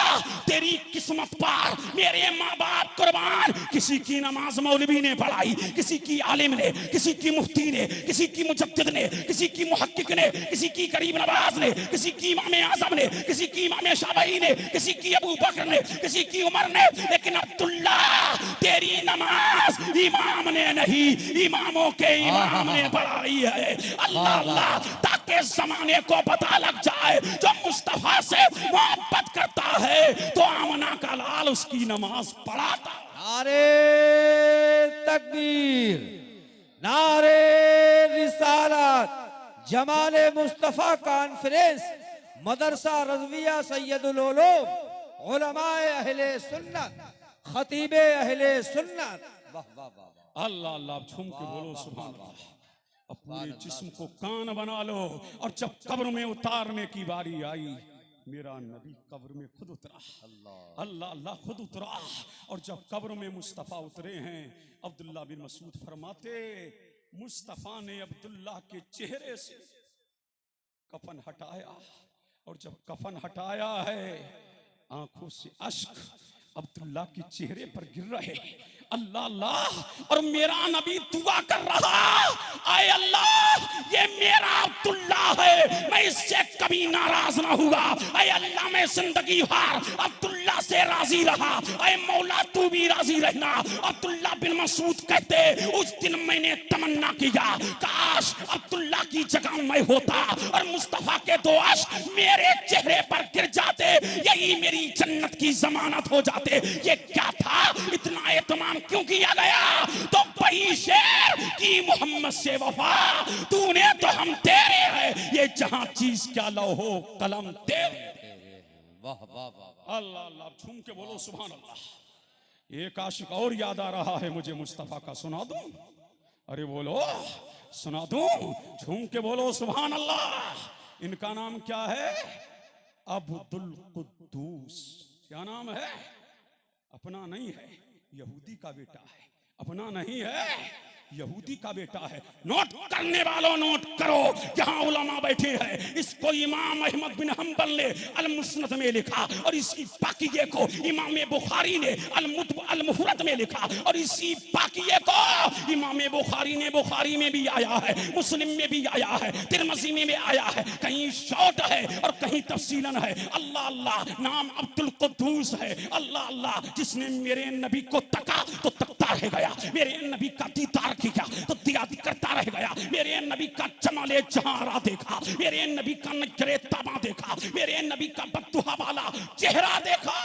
तेरी किस्मत पर मेरे माँ बाप कुर्बान, किसी की नमाज मौलवी ने पढ़ाई, किसी की आलिम ने, किसी की मुफ्ती ने, किसी की मुजद्दिद ने, किसी की मुहक्किक ने, किसी की गरीब नवाज ने, किसी की इमाम आजम ने, किसी की इमाम शाफई ने, किसी की अबू बकर ने, किसी की उमर ने, लेकिन अब्दुल्ला तेरी नमाज इमाम ने नहीं, इमामों के इमाम ने पढ़ाई है। अल्लाह अल्लाह, ताकि जमाने को पता लग जाए जो मुस्तफा से मोहब्बत करता है तो आमना का लाल उसकी नमाज पढ़ाता। नारे तकबीर, नारे रिसालत, जमाले मुस्तफा कॉन्फ्रेंस, मदरसा रज़विया सैयदुल उलूम, उलमाए अहले सुन्नत, खतीबे अहले सुन्नत। वाह वाह वाह, अल्लाह अल्लाह, झूम के बोलो सुभान अल्लाह। अपने जिस्म को कान बना लो और जब कब्र में उतारने की बारी आई, मेरा नबी कब्र में खुद उतरा। अल्लाह अल्लाह, खुद उतरा। और जब कब्र में मुस्तफ़ा उतरे हैं, अब्दुल्ला बिन मसूद फरमाते मुस्तफ़ा ने अब्दुल्ला के चेहरे से कफन हटाया, और जब कफन हटाया है आंखों से अश्क अब्दुल्ला के चेहरे पर गिर रहे। अल्लाह अल्लाह, और मेरा नबी दुआ कर रहा, आए अल्लाह ये मेरा अब्दुल्ला है, मैं इससे कभी नाराज ना हुआ। आए अल्लाह, मैं जिंदगी भर अब्दुल्ला से राजी रहा। आए मौला तू भी राजी रहना। अब्दुल्ला बिन मसूद कहते उस दिन मैंने तमन्ना किया काश अब्दुल्ला की जगह मैं होता और मुस्तफा के दो अश्क मेरे चेहरे पर गिर जाते, यही मेरी जन्नत की जमानत हो जाते। ये क्या था, इतना एतमाम क्यों किया गया? तो वही शेर की मोहम्मद से वफा, तूने तो हम तेरे हैं, ये जहां चीज क्या लौहो कलम तेरे। वाह वाह वाह, अल्लाह अल्लाह, झूम के बोलो सुभान अल्लाह। एक आशिक और याद आ रहा है मुझे, मुस्तफा का सुना दूं? अरे बोलो, सुना दूं? झूम के बोलो सुभान अल्लाह। इनका नाम क्या है? अब्दुल कुद्दूस। क्या नाम है? अपना नहीं है, यहूदी का बेटा है। अपना नहीं है, यहूदी का बेटा है। नोट करने वालों नोट करो, यहाँ उलमा बैठे हैं। इसको इमाम अहमद बिन हम्बल ने अल मुस्नद में लिखा और इसी पाकिये को इमाम बुखारी ने अल मुफरद में लिखा और इसी पाकिये को इमाम बुखारी ने बुखारी में भी आया है, मुस्लिम में भी आया है, तिरमिज़ी में भी आया है। कहीं शॉर्ट है और कहीं तफसीलन है। अल्लाह अल्लाह नाम अब्दुल कुद्दूस है। अल्लाह अल्लाह जिसने मेरे नबी को तका तो तकता रह गया, मेरे नबी का दीदार किया तो दियादी करता रह गया, मेरे नबी का जमाले जहारा देखा, मेरे नबी का नजरे तबा देखा, मेरे नबी का बद्दुआ वाला चेहरा देखा।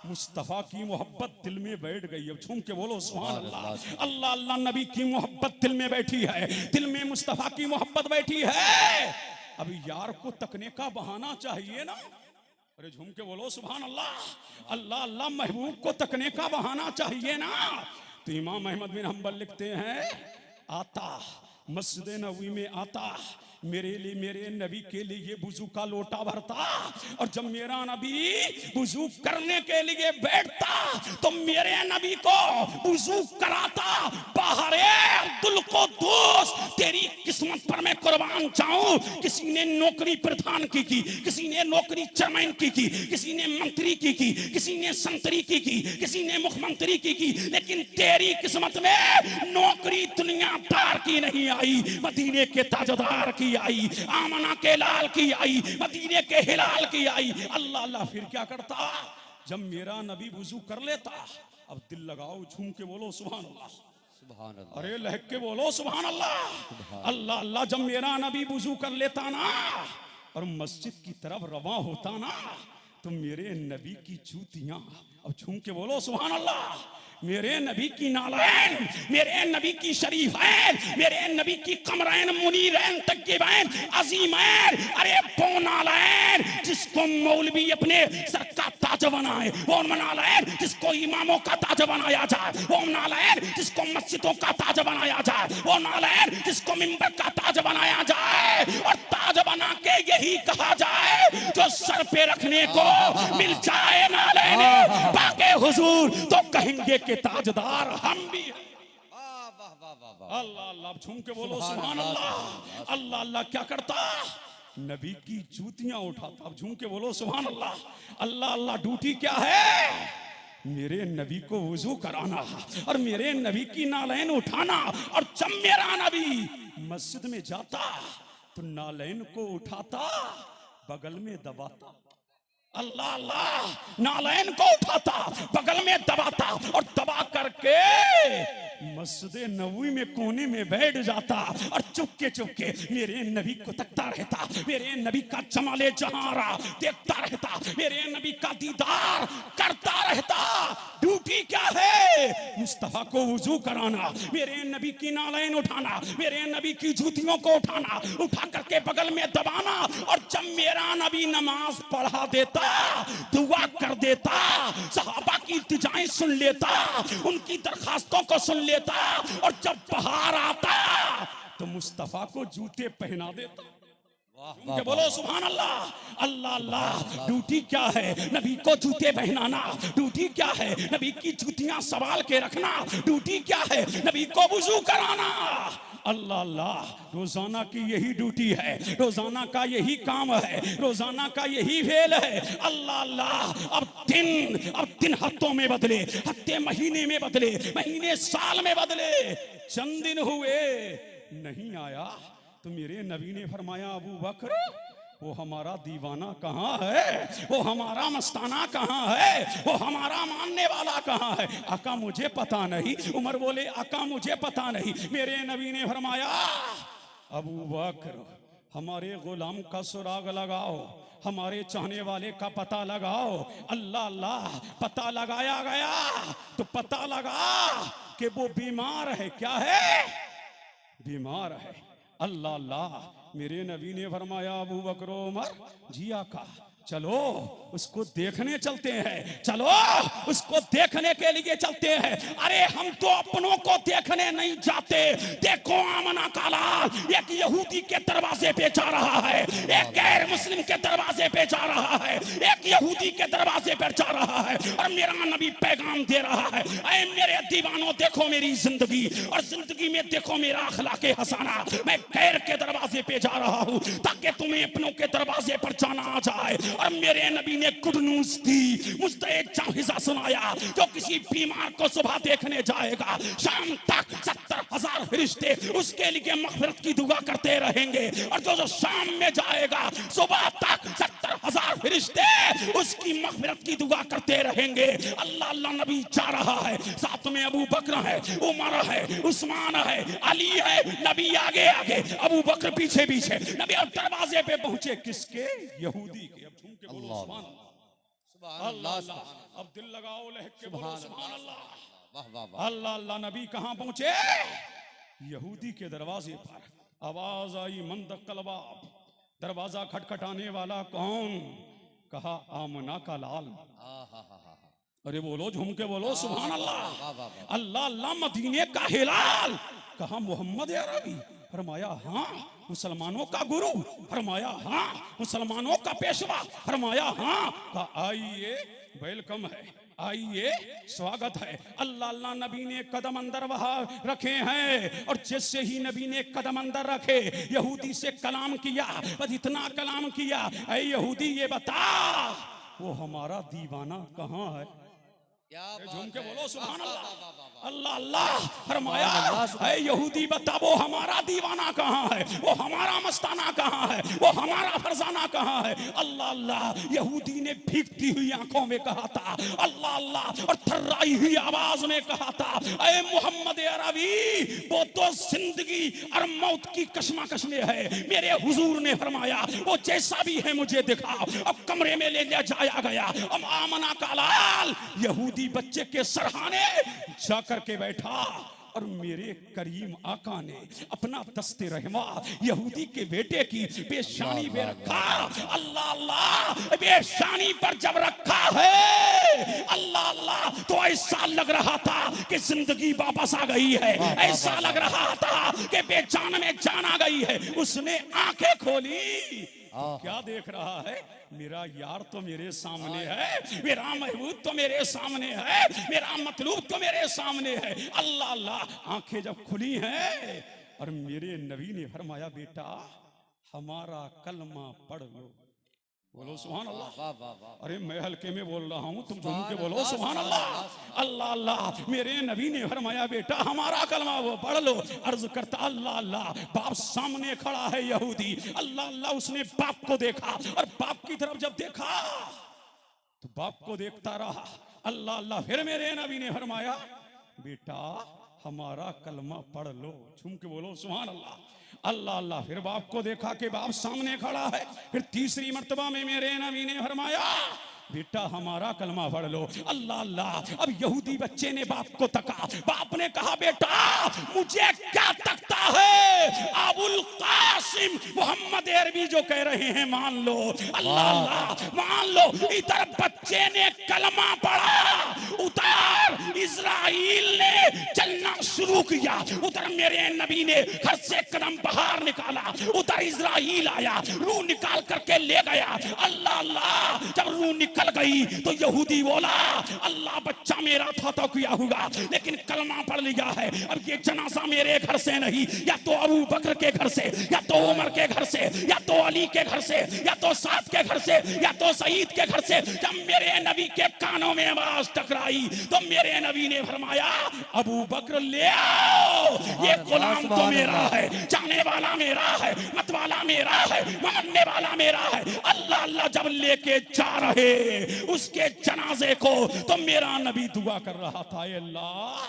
मुस्तफा की मोहब्बत दिल में बैठ गई। अब झूम के बोलो सुभान अल्लाह। अल्लाह अल्लाह नबी की मोहब्बत दिल में बैठी है, दिल में मुस्तफा की मोहब्बत बैठी है। अब यार को तकने का बहाना चाहिए ना। अरे झूम के बोलो सुभान अल्लाह। अल्लाह अल्लाह महबूब को तकने का बहाना चाहिए ना। तो इमाम अहमद बिन हम्बल लिखते हैं, आता मस्जिद नबवी में आता, मेरे लिए मेरे नबी के लिए वुजू का लोटा भरता और जब मेरा नबी वुजू करने के लिए बैठता तो मेरे नबी को वुजू कराता। बाहर अब्दुल कुद्दूस, तेरी किस्मत पर मैं कुर्बान जाऊं। किसी ने नौकरी प्रधान की, किसी ने नौकरी चेयरमैन की, किसी ने मंत्री की, किसी ने संतरी की, किसी ने मुख्यमंत्री की, लेकिन तेरी किस्मत में नौकरी दुनियादार की नहीं आई, मदीने के ताजदार की आई, आमना के लाल की आई, मदीने के हिलाल की आई। अल्लाह अल्लाह फिर क्या करता, जब मेरा नबी वुजू कर लेता, अब दिल लगाओ झूम के बोलो सुभान अल्लाह, सुभान अल्लाह, अरे लहक के बोलो सुभान अल्लाह। अल्लाह अल्लाह जब मेरा नबी वुजू कर लेता ना और मस्जिद की तरफ रवा होता ना, तो मेरे नबी की जूतियां, अब झूम के बोलो सुभान अल्लाह, मेरे नबी की नालैन, मेरे नबी की शरीफैन, मेरे नबी की कमरैन मुनीरैन तकीबैन अजीमैन, अरे वो नालैन जिसको मौलवी अपने सर का ताज बनाए, वो नालैन जिसको इमामों का ताज बनाया जाए, वो नालैन जिसको मस्जिदों का ताज बनाया जाए, वो नालैन जिसको मिंबर का ताज बनाया जाए और ताज बना के यही कहा जाए जो सर पे रखने को मिल जाए नालैन बाके हुजूर, तो कहेंगे के ताजदार हम भी हैं। अल्लाह अल्लाह झूम के बोलो सुभान अल्लाह। अल्लाह अल्लाह क्या करता, नबी की जूतियां उठाता। अब झूम के बोलो सुभान अल्लाह। अल्लाह अल्लाह ड्यूटी क्या है, मेरे नबी को वुजू कराना और मेरे नबी की नालैन उठाना। और जब मेरा नबी मस्जिद में जाता तो नालैन को उठाता, बगल में दबाता। अल्लाह अल्लाह नालैन को उठाता, बगल में दबाता और दबा करके मस्जिद नबवी में कोने में बैठ जाता और चुपके चुपके मेरे नबी को तकता रहता, मेरे नबी का जमाले जहारा देखता रहता, मेरे नबी का दीदार करता रहता। ड्यूटी क्या है, मुस्तफा को वुजू कराना, मेरे नबी की नालैन उठाना, मेरे नबी की जूतियों को उठाना, उठा करके बगल में दबाना। और जब मेरा नबी नमाज पढ़ा देता, दुआ कर देता, सहाबा की इल्तिजाएं सुन लेता, उनकी दरखास्तों को सुन लेता और जब बाहर आता तो मुस्तफा को जूते पहना देता। के बोलो सुभान अल्लाह। अल्लाह अल्लाह ड्यूटी क्या है, नबी को जूते पहनाना। ड्यूटी क्या है, नबी की जूतियां संभाल के रखना। ड्यूटी क्या है, नबी को वुजू कराना। अल्लाह अल्लाह रोजाना की यही ड्यूटी है, रोजाना का यही काम है, रोजाना का यही फेल है। अल्लाह अल्लाह अब दिन हफ्तों में बदले, हफ्ते महीने में बदले, महीने साल में बदले। चंद दिन हुए नहीं आया तो मेरे नबी ने फरमाया, अबू बकर वो हमारा दीवाना कहाँ है, वो हमारा मस्ताना कहाँ है, वो हमारा मानने वाला कहाँ है। आका मुझे पता नहीं। उमर बोले आका मुझे पता नहीं। मेरे नबी ने फरमाया, अबू बकर हमारे गुलाम का सुराग लगाओ, हमारे चाहने वाले का पता लगाओ। अल्लाह अल्लाह पता लगाया गया तो पता लगा कि वो बीमार है। क्या है, बीमार है। अल्लाह अल्लाह मेरे नबी ने फरमाया, अबू बकर उमर जी आका चलो उसको देखने चलते हैं, चलो उसको देखने के लिए चलते हैं। अरे हम तो अपनों को देखने नहीं जाते। देखो आमना का लाल एक यहूदी के दरवाजे पे जा रहा है, एक गैर मुस्लिम के दरवाजे पे जा रहा है, एक एक यहूदी के दरवाजे पर जा रहा है और मेरा नबी पैगाम दे रहा है, ऐ मेरे दीवानों देखो मेरी जिंदगी और जिंदगी में देखो मेरा अखलाक हसाना। मैं गैर के दरवाजे पे जा रहा हूँ ताकि तुम्हें अपनों के दरवाजे पर जाना आ जाए। और मेरे नबी ने गुड न्यूज दी, मुझसे एक जाहिज़ा सुनाया, जो किसी बीमार को सुबह देखने जाएगा शाम तक 70,000 फरिश्ते उसके लिए मग़फ़िरत की दुआ करते रहेंगे, और जो शाम में जाएगा सुबह तक 70,000 फरिश्ते उसकी मग़फ़िरत की दुआ करते रहेंगे। अल्लाह अल्लाह नबी जा रहा है, साथ में अबू बकर है, उमर है, उस्मान है, अली है, नबी आगे आगे, अबू बकर पीछे पीछे। नबी अब दरवाजे पे पहुंचे किसके? यहूदी के। अब झूम के बोलो सुभान अल्लाह, अल्लाह अल्लाह। अब दिल लगाओ लहक के बोलो सुभान अल्लाह, वाह वाह वाह। अल्लाह अल्लाह। नबी कहां पहुंचे? यहूदी के दरवाजे पर। आवाज आई मंदक़ल बाब, दरवाजा खटखटाने वाला कौन? कहा आमना का लाल। अरे बोलो झूम के बोलो सुभान अल्लाह, अल्लाह अल्लाह। मदीने का हिलाल। कहा मोहम्मद अरबी। फरमाया हाँ। मुसलमानों का गुरु। फरमाया हाँ। मुसलमानों का पेशवा। फरमाया हाँ। कहा आइए, वेलकम है, आइए, स्वागत है। अल्लाह अल्लाह। नबी ने कदम अंदर वहां रखे हैं, और जैसे ही नबी ने कदम अंदर रखे यहूदी से कलाम किया। बस इतना कलाम किया, ऐ यहूदी ये बता वो हमारा दीवाना कहाँ है? झूम के बोलो सुभान अल्लाह, अल्लाह अल्लाह। फरमाया ऐ यहूदी बता वो हमारा दीवाना कहाँ है, वो हमारा मस्ताना कहाँ है, वो हमारा फरजाना कहाँ है? अल्लाह अल्लाह। यहूदी ने भीगती हुई आंखों में कहा था अल्लाह अल्लाह, और थर्राई हुई आवाज में कहा था ऐ मोहम्मद अरबी वो तो जिंदगी और मौत की कशमकश में है। मेरे हुजूर ने फरमाया वो जैसा भी है मुझे दिखाओ। अब कमरे में ले जाया गया। अब आमना का लाल यहूदी बच्चे के सरहाने जाकर के बैठा, और मेरे करीम आका ने अपना दस्ते रहमा यहूदी के बेटे की पेशानी पे रखा। अल्लाह अल्लाह। पेशानी पर जब रखा है अल्लाह अल्लाह, तो ऐसा लग रहा था कि जिंदगी वापस आ गई है, ऐसा लग रहा था कि बेजान में जान आ गई है। उसने आंखें खोली, क्या देख रहा है? मेरा यार तो मेरे सामने है, मेरा महबूब तो मेरे सामने है, मेरा मतलूब तो मेरे सामने है। अल्लाह अल्लाह। आंखें जब खुली हैं और मेरे नबी ने फरमाया बेटा हमारा कलमा पढ़ लो। बोलो सुभान अल्लाह। अरे मैं हल्के में बोल रहा हूँ, तुम झूम के बोलो सुभान अल्लाह, अल्लाह अल्लाह। मेरे नबी ने फरमाया बेटा हमारा कलमा वो पढ़ लो। अर्ज करता अल्लाह अल्लाह। बाप सामने खड़ा है यहूदी। अल्लाह अल्लाह। उसने बाप को देखा, और बाप की तरफ जब देखा तो बाप को देखता रहा। अल्लाह अल्लाह। फिर मेरे नबी ने फरमाया बेटा हमारा कलमा पढ़ लो। झूम के बोलो सुभान अल्लाह, अल्लाह अल्लाह। फिर बाप को देखा कि बाप सामने खड़ा है। फिर तीसरी मर्तबा में मेरे नबी ने फरमाया बेटा हमारा कलमा पढ़ लो। अल्लाह अल्लाह। अब यहूदी बच्चे ने बाप को तका। बाप ने कहा बेटा मुझे क्या तकता है? अबुल कासिम मोहम्मद अरबी जो कह रहे हैं मान लो। अल्लाह अल्लाह। मान लो। इधर बच्चे ने कलमा पढ़ा, उधर इजराइल ने चलना शुरू किया। उधर मेरे नबी ने घर से कदम बाहर निकाला, उधर इजराइल आया, रूह निकाल करके ले गया। अल्लाह अल्लाह। जब रूह निकल गई तो यहूदी बोला अल्लाह बच्चा मेरा था तो किया होगा, लेकिन कलमा पढ़ लिया है। अब ये जनाजा मेरे घर से नहीं, या तो अबू बकर के घर से, या तो उमर के घर से, या तो अली के घर से, या तो साद के घर से, या तो सईद के घर से। जब मेरे नबी के कानों में आवाज टकराई तो मेरे नबी ने फरमाया अबू बकर ले आओ, ये गुलाम तो मेरा है, जाने वाला मेरा है, मतवाला मेरा है, मानने वाला मेरा है। अल्लाह अल्लाह। जब लेके जा रहे उसके जनाजे को तो मेरा नबी दुआ कर रहा था अल्लाह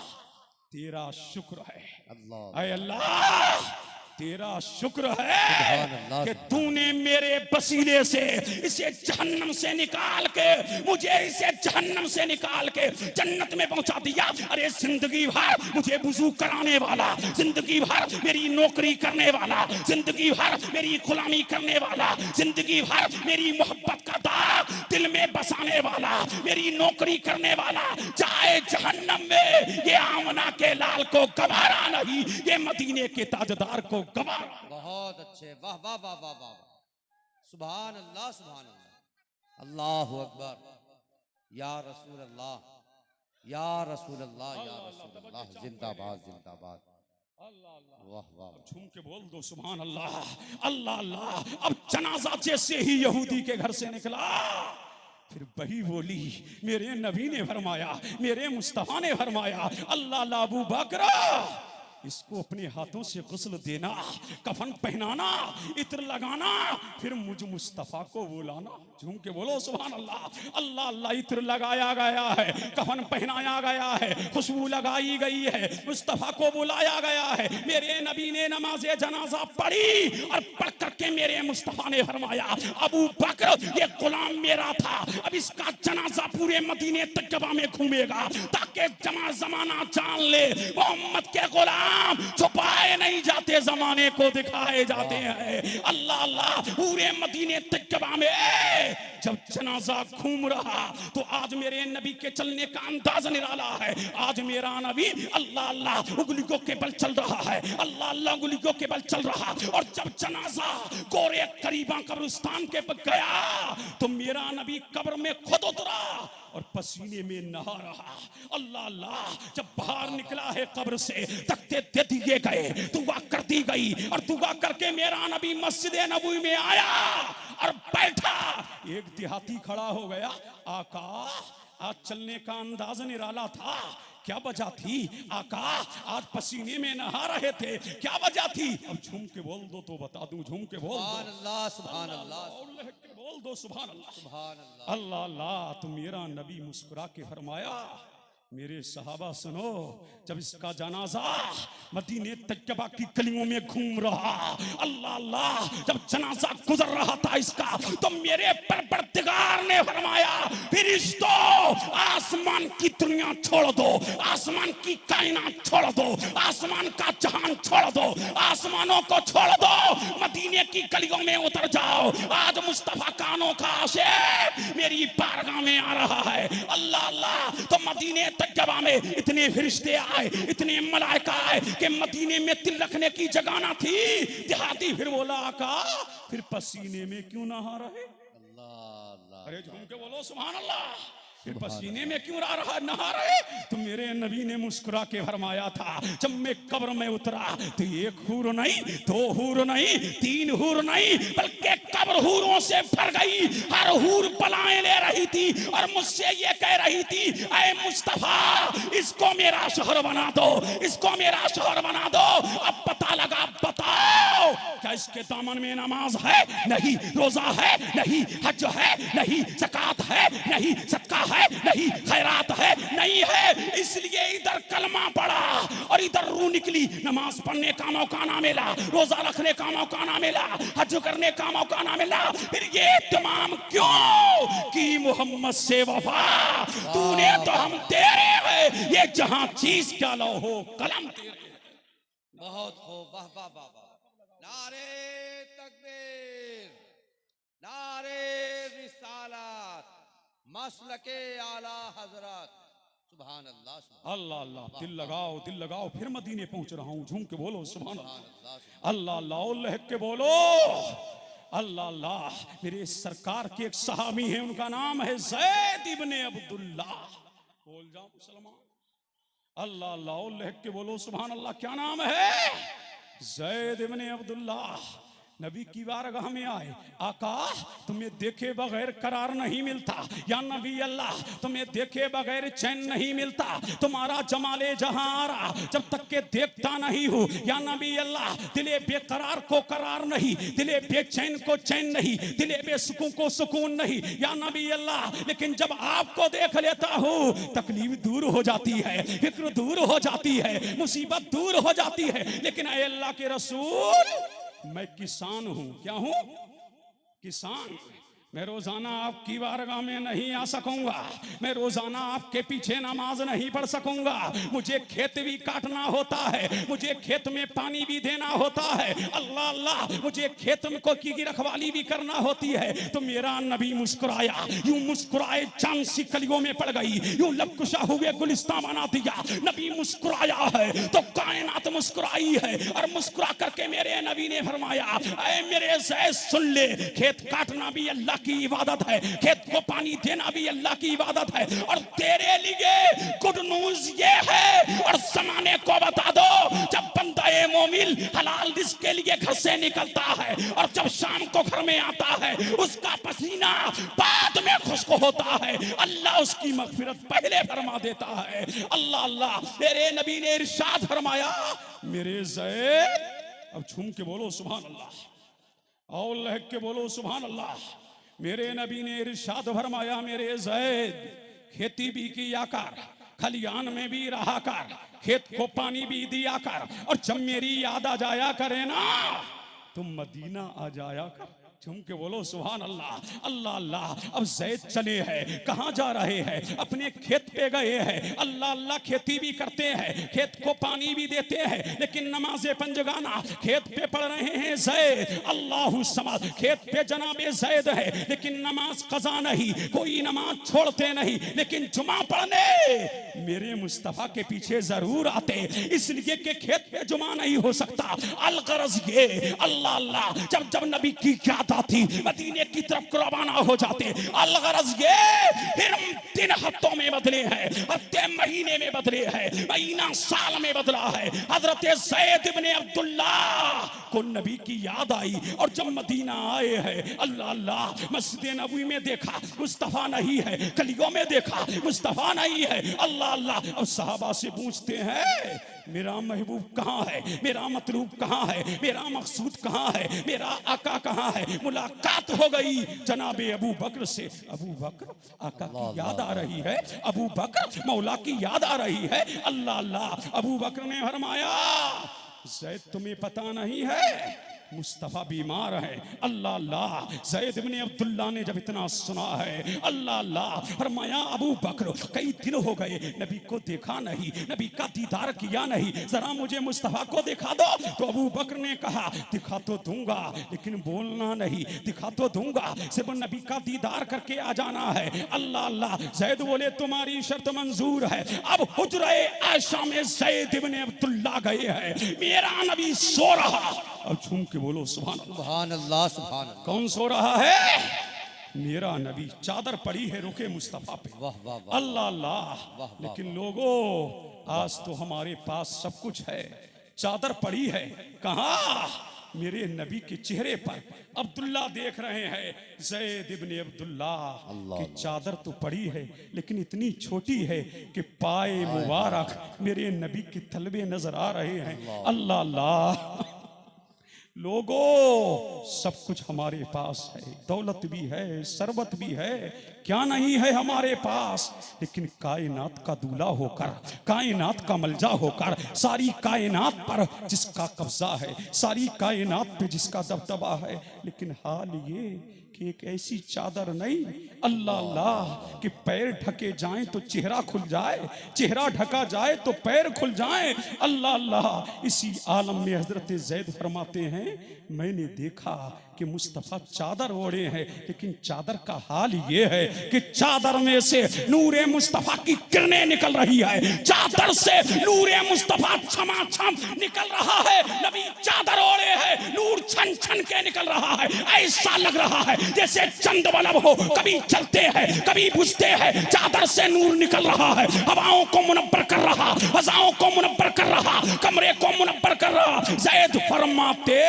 तेरा शुक्र है, अल्लाह तेरा शुक्र है कि तूने मेरे वसीले से इसे जहन्नम से निकाल के, मुझे इसे जहन्नम से निकाल के जन्नत में पहुंचा दिया। अरे जिंदगी भर मुझे वुजू कराने वाला, जिंदगी भर मेरी नौकरी करने वाला, जिंदगी भर मेरी गुलामी करने वाला, जिंदगी भर मेरी मोहब्बत का दाग दिल में बसाने वाला, मेरी नौकरी करने वाला जाए जहन्नम में। ये आमना के लाल को गवारा नहीं, ये मदीने के ताजदार को गवारा। बहुत अच्छे, वाह वाह वाह वाह वाह, सुभान अल्लाह सुभान अल्लाह। अल्लाहु अकबर। या रसूल अल्लाह, या रसूल अल्लाह, या रसूल अल्लाह, जिंदाबाद जिंदाबाद। वाह वाह। झूम के बोल दो सुभान अल्लाह। अल्लाह अल्लाह। अब जनाजा जैसे ही यहूदी के घर से निकला, फिर वही बोली, मेरे नबी ने फरमाया, मेरे मुस्तफा ने फरमाया, अल्लाह अल्लाह अबू बकर, इसको अपने हाथों से गुस्ल देना, कफन पहनाना, इत्र लगाना, फिर मुझ मुस्तफा को बुलाना। झूम के बोलो सुभान अल्लाह। अल्लाह अल्लाह। इत्र लगाया गया है, कफन पहनाया गया है, खुशबू लगाई गई है, मुस्तफा को बुलाया गया है। मेरे नबी ने नमाज़े जनाजा पढ़ी और पढ़ करके मेरे मुस्तफा ने फरमाया, अबू बकर ये गुलाम मेरा था, अब इसका जनाजा पूरे मदीने तैयबा में घूमेगा ताकि जमाना जान ले मोहम्मद के गुलाम छुपाए नहीं जाते, जमाने को दिखाए जाते हैं। अल्लाह अल्लाह। पूरे मदीने तैयबा में जब जनाजा घूम रहा तो आज मेरे नबी के चलने का अंदाज निराला है। आज मेरा नबी अल्लाह अल्लाह उंगलियों के बल चल रहा है, अल्लाह अल्लाह उंगलियों के बल चल रहा। और जब जनाजा गोरे करीबा कब्रिस्तान के गया तो मेरा नबी कब्र में खुद उतरा और पसीने में नहा रहा। अल्लाह अल्लाह। जब बाहर निकला है कब्र से, तख्ते दे दिए गए, दुआ कर दी गई और दुआ करके मेरा नबी मस्जिद नबवी में आया और बैठा। एक देहाती खड़ा हो गया, आका आज चलने का अंदाज निराला था, क्या वजह थी? आका आज पसीने में नहा रहे थे, क्या वजह थी? अब झूम के बोल दो तो बता दूं। झूम के बोल सुभान दो। अल्लाह, सुभान अल्लाह, बोल दो सुभान अल्लाह। सुभान अल्लाह। अल्लाह अल्लाह। तो मेरा नबी मुस्कुरा के फरमाया, मेरे सहाबा सुनो, जब इसका जनाजा मदीने तैयबा की गलियों में घूम रहा, अल्लाह अल्लाह, जब जनाजा गुजर रहा था इसका, तो मेरे परवरदिगार ने फरमाया, फरिश्तों आसमान की दुनिया छोड़ दो, आसमान की कायनात छोड़ दो, आसमान का जहान छोड़ दो, आसमानों को छोड़ दो, मदीने की गलियों में उतर जाओ। आज मुस्तफा का अनोखा आशिक मेरी बारगाह में आ रहा है। अल्लाह अल्लाह। तो मदीने तैयबा में इतने फरिश्ते आए, इतने मलाइका आए कि मदीने में तिल रखने की जगह ना थी। देहाती फिर बोला, आका फिर पसीने में क्यों नहा रहे? अल्लाह अल्लाह। अरे झूम के बोलो सुभान अल्लाह। फिर पसीने में क्यों नहा रहे? तो मेरे नबी ने मुस्कुरा के फरमाया था, जब मैं कब्र में उतरा तो एक हूर नहीं, दो हूर नहीं, तीन हूर नहीं, बल्कि कब्र हूरों से भर गई। हर हूर बलाएं ले रही थी और मुझसे ये कह रही थी, ऐ मुस्तफा इसको मेरा शोहर बना दो, इसको मेरा शोहर बना दो। अब पता लगा, बताओ क्या इसके दामन में नमाज है? नहीं। रोजा है? नहीं। हज है? नहीं। ज़कात है? नहीं। सदका है? नहीं। खैरात है? नहीं है। इसलिए इधर कलमा पड़ा और इधर रूह निकली। नमाज पढ़ने का मौका ना मिला, रोजा रखने का मौका ना मिला, हज करने का मौका ना मिला। फिर ये तमाम क्यों कि मोहम्मद से वफा, तूने तो हम तेरे हैं, ये जहां चीज क्या लो हो कलम तेरे। बहुत हो। वाह वाह वाह वाह। नारे तकबीर, नारे रिसालत, मसलके आला हजरत। सुभान अल्लाह, सुभान अल्लाह अल्लाह। दिल लगाओ, दिल लगाओ। फिर मदीने पहुंच रहा हूं। झूम के बोलो सुभान अल्लाह। अल्लाह। अल्लाह अल्लाह। लहक के बोलो अल्लाह अल्लाह। मेरे सरकार के एक सहाबी हैं, उनका नाम है ज़ैद इब्ने अब्दुल्लाह। बोल जाओ मुसलमान। अल्लाह अल्लाह। लहक के बोलो सुभान अल्लाह। क्या नाम है? ज़ैद इब्ने अब्दुल्लाह। नबी की बारगाह में आए, आका तुम्हें देखे बगैर करार नहीं मिलता, या नबी अल्लाह तुम्हें देखे बगैर चैन नहीं मिलता, तुम्हारा जमाले जहां आ रहा जब तक के देखता नहीं हूँ, या नबी अल्लाह दिले बेकरार को करार नहीं, दिले बेचैन को चैन नहीं, दिले बेसुकून को सुकून नहीं, या नबी अल्लाह। लेकिन जब आपको देख लेता हूँ तकलीफ दूर हो जाती है, फिक्र दूर हो जाती है, मुसीबत दूर हो जाती है। लेकिन ऐ अल्लाह के रसूल मैं किसान हूं। क्या हूं? किसान। मैं रोजाना आपकी बारगाह में नहीं आ सकूंगा, मैं रोजाना आपके पीछे नमाज नहीं पढ़ सकूंगा, मुझे खेत भी काटना होता है, मुझे खेत में पानी भी देना होता है, अल्लाह अल्लाह मुझे खेत में को की रखवाली भी करना होती है। तो मेरा नबी मुस्कुराया, यूं मुस्कुराए चांद सी कलियों में पड़ गई, यूं लबकुशा हुए गुलिस्तान बना दिया। नबी मुस्कुराया है तो कायनात मुस्कुराई है, और मुस्कुरा करके मेरे नबी ने फरमाया, ऐ मेरे ज़ैद सुन ले, खेत काटना भी अल्लाह की इबादत है, खेत को पानी देना भी अल्लाह की इबादत है। और तेरे लिए गुड न्यूज ये है, और जमाने को बता दो, जब बंदा ए मोमिन हलाल रिज़्क़ के लिए घर से निकलता है और जब शाम को घर में आता है, उसका पसीना बाद में खुश्क होता है, अल्लाह उसकी मग़फ़िरत पहले फरमा देता है। अल्लाह अल्लाह, तेरे नबी ने इरशाद फरमाया, मेरे ज़ैद, अब झूम के बोलो सुभान अल्लाह और लहक के बोलो सुभान अल्लाह। मेरे नबी ने इरशाद फरमाया, मेरे ज़ैद, खेती भी किया कर, खलियान में भी रहा कर, खेत को पानी भी दिया कर, और जब मेरी याद आ जाया करे ना, तुम मदीना आ जाया कर। झूम के बोलो सुभान अल्लाह। अल्लाह अल्लाह। अब ज़ैद चले हैं, कहाँ जा रहे हैं? अपने खेत पे गए हैं। अल्लाह अल्लाह, खेती भी करते हैं, खेत को पानी भी देते हैं, लेकिन नमाज़े पंजगाना खेत पे पढ़ रहे हैं ज़ैद। अल्लाहु समद, खेत पे जनाबे ज़ैद है, लेकिन नमाज कज़ा नहीं, कोई नमाज छोड़ते नहीं, लेकिन जुमा पढ़ने मेरे मुस्तफ़ा के पीछे जरूर आते, इसलिए कि खेत पे जुमा नहीं हो सकता। अलगरज ये, अल्लाह अल्लाह, जब जब नबी की याद थी, मदीने की तरफ रवाना हो जाते। अलगरज ये, फिर 3 हफ्तों में बदले हैं, हफ्ते महीने में बदले हैं, महीना साल में बदला है। हजरत ज़ैद इब्ने अब्दुल्लाह को नबी की याद आई, और जब मदीना आए हैं, अल्लाह अल्लाह, मस्जिद नबवी में देखा मुस्तफ़ा नहीं है, गलियों में देखा मुस्तफ़ा नहीं है। अल्लाह अल्लाह। अब सहाबा से पूछते हैं, मेरा महबूब कहाँ है, मेरा मतलूब कहाँ है, मेरा मकसूद कहाँ है, मेरा आका कहाँ है? मुलाकात हो गई जनाबे अबू बकर से। अबू बकर, आका की याद आ रही है, अबू बकर, मौला की याद आ रही है। अल्लाह अल्लाह। अबू बकर ने फरमाया, ज़ैद तुम्हें पता नहीं है मुस्तफ़ा बीमार है। अल्लाह अल्लाह। ज़ैद इब्ने अब्दुल्लाह ने जब इतना सुना है, अल्लाह अल्लाह, फरमाया अबू बकर, कई दिन हो गए नबी को देखा नहीं, नबी का दीदार किया नहीं, जरा मुझे मुस्तफ़ा को दिखा दो। तो अबू बकर ने कहा, दिखा तो दूंगा, लेकिन बोलना नहीं, दिखा तो दूंगा, सिर्फ नबी का दीदार करके आ जाना है। अल्लाह अल्लाह। ज़ैद बोले, तुम्हारी शर्त मंजूर है। अब हुजरे आयशा में ज़ैद इब्ने अब्दुल्लाह गए हैं, मेरा नबी सो रहा। अब झूम के बोलो सुभान अल्लाह। सुभान अल्लाह, सुभान अल्लाह। कौन सो रहा है? मेरा नबी। चादर पड़ी है रुके मुस्तफ़ा पे। वाह वाह वाह। अल्लाह अल्लाह। लेकिन लोगों, आज तो हमारे पास सब कुछ है, चादर पड़ी है कहाँ? मेरे नबी के चेहरे पर। अब्दुल्ला देख रहे हैं, ज़ैद इब्ने अब्दुल्लाह की चादर तो पड़ी है, लेकिन इतनी छोटी है कि पाए मुबारक मेरे नबी के तलबे नजर आ रहे हैं। अल्लाह अल्लाह। लोगों, सब कुछ हमारे पास है, दौलत भी है, सरबत भी है, क्या नहीं है हमारे पास, लेकिन कायनात का दूल्हा होकर, कायनात का मलजा होकर, सारी कायनात पर जिसका कब्जा है, सारी कायनात पे जिसका दबदबा है, लेकिन हाल ये कि एक ऐसी चादर नहीं, अल्लाह अल्लाह, कि पैर ढके जाएं तो चेहरा खुल जाए, चेहरा ढका जाए तो पैर खुल जाए। अल्लाह अल्लाह। इसी आलम में हजरत ज़ैद फरमाते हैं, मैंने देखा कि मुस्तफ़ा चादर ओढ़े हैं, लेकिन चादर का हाल ये है कि चादर में से नूरे मुस्तफ़ा की किरणें निकल रही है, चादर से नूरे मुस्तफ़ा छमाछम निकल रहा है। नबी चादर ओढ़े हैं, नूर छन छन के निकल रहा है, ऐसा लग रहा है जैसे चंद बल्ब हो, कभी चलते हैं कभी बुझते हैं, चादर से नूर निकल रहा है, हवाओं को मुनव्वर कर रहा, फजाओं को मुनव्वर कर रहा, कमरे को मुनव्वर कर रहा। ज़ैद फरमाते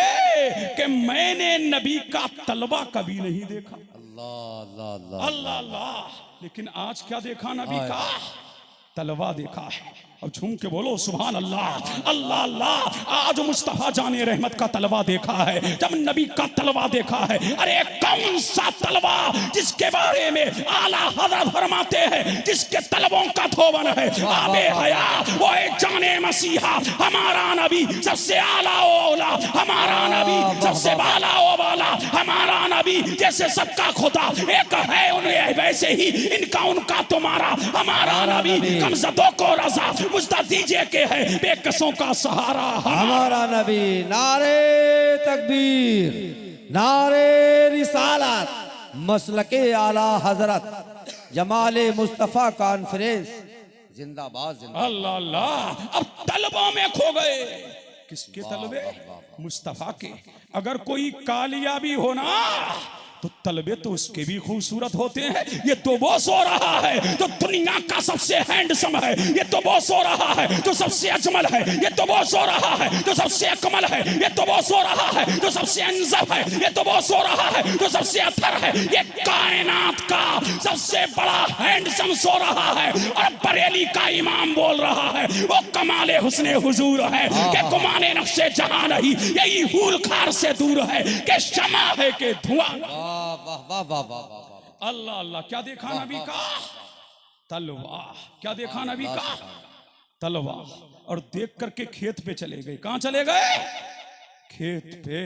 कि मैंने नबी का तलबा कभी नहीं देखा। अल्लाह अल्लाह अल्लाह अल्लाह अल्लाह। लेकिन आज क्या देखा? नबी का तलवा देखा है। अब झूम के बोलो सुभान अल्लाह। अल्लाह अल्लाह। आज मुस्तफा जाने रहमत का तलवा देखा है, जब नबी का तलवा देखा है। अरे कौन सा तलवा जिसके बारे में आला हज़रत फरमाते हैं, जिसके तलवों का धोवन है आबे हयात, वो जाने मसीहा, हमारा नबी सबसे आला ओला, हमारा नबी सबसे बाला ओ बाला, हमारा नबी जैसे सबका खुदा एक है उन्हें वैसे ही इनका उनका तुम्हारा, हमारा नबी कमजदों को रजा मुझदा दीजिए के है बेकसों का सहारा हमारा नबी। नारे तकबीर, नारे रिसालत, मसलके आला हजरत, जमाले मुस्तफा कॉन्फ्रेंस जिंदाबाद जिंदाबाद। अल्लाह अल्लाह। अब तलबों में खो गए। किसके तलबे? मुस्तफा के। अगर कोई कालिया भी हो ना तो तलबे तो उसके भी खूबसूरत होते हैं। ये तो वो सो रहा है जो दुनिया का सबसे हैंडसम है, ये तो वो सो रहा है जो सबसे अजमल है, ये तो वो सो रहा है जो सबसे अकमल है, ये तो वो सो रहा है जो सबसे अंजब है, ये तो वो सो रहा है जो सबसे अथर है। ये कायनात का सबसे बड़ा हैंडसम सो रहा है और बरेली का इमाम बोल रहा है वो कमाले हुस्ने हुजूर है कि कुमाने नक्शे जहां नहीं, यही हूल खार से दूर है कि शमा है कि धुआं। वाह वाह वाह वाह वाह वाह। अल्लाह अल्लाह, क्या देखा नबी का तलवार, क्या देखा नबी का तलवार। और देख करके खेत पे चले गए। कहां चले गए? खेत पे।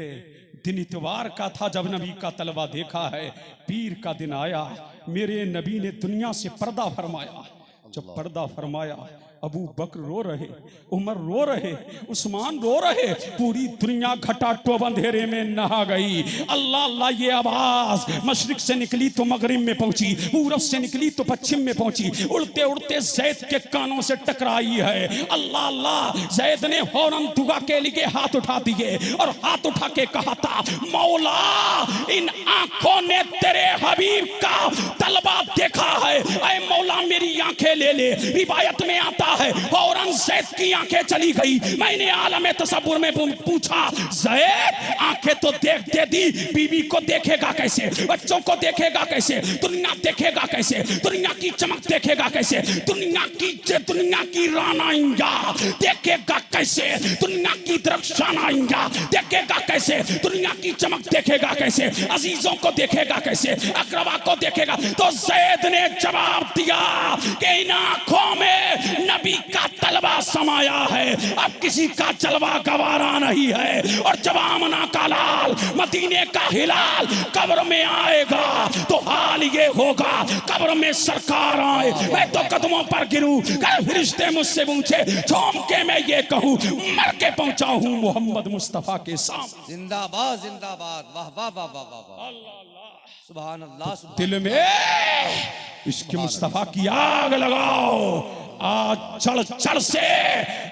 दिन इतवार का था जब नबी का तलवा देखा है। पीर का दिन आया, मेरे नबी ने दुनिया से पर्दा फरमाया। जब पर्दा फरमाया, अबू बकर रो रहे, उमर रो रहे, उस्मान रो रहे, पूरी दुनिया घटाटोप अंधेरे में नहा गई। अल्लाह अल्लाह, ये आवाज मशरिक से निकली तो मगरिब में पहुंची, पूरब से निकली तो पश्चिम में पहुंची, उड़ते उड़ते जैद के कानों से टकराई है। अल्लाह अल्लाह, जैद ने फौरन दुआ के लिए हाथ उठा दिए और हाथ उठा के कहा था, मौला इन आंखों ने तेरे हबीब का तलबा देखा है, ऐ मौला मेरी आंखें ले ले। रिवायत में आता है फौरन जैद की आंखें चली गई। मैंने आलम तसव्वुर में पूछा, जैद आंखें तो देख दे दी, बीवी को देखेगा कैसे, बच्चों को देखेगा कैसे, दुनिया देखेगा कैसे, दुनिया की चमक देखेगा कैसे, दुनिया की रानाइया देखेगा कैसे, दुनिया की दरख्शानाइया देखेगा कैसे, दुनिया की चमक देखेगा कैसे, अजीजों को देखेगा कैसे, अकरबा को देखेगा। तो जैद ने जवाब दिया कि इन आंखों में नबी का तलवा समाया है, अब किसी का जलवा गवारा नहीं है। और जब आमना का लाल मदीने का हिलाल कब्र में आएगा तो हाल ये होगा, कब्र में सरकार आए मैं तो कदमों पर गिरूं, कर फरिश्ते मुझसे पूछे, झूम के मैं ये कहूं, मर के पहुंचा हूं मोहम्मद मुस्तफा के सामने। जिंदाबाद जिंदाबाद, वाह वाह वाह वाह वाह, सुभान अल्लाह। दिल में इश्क मुस्तफा की आग लगाओ। आज चढ़ चढ़ से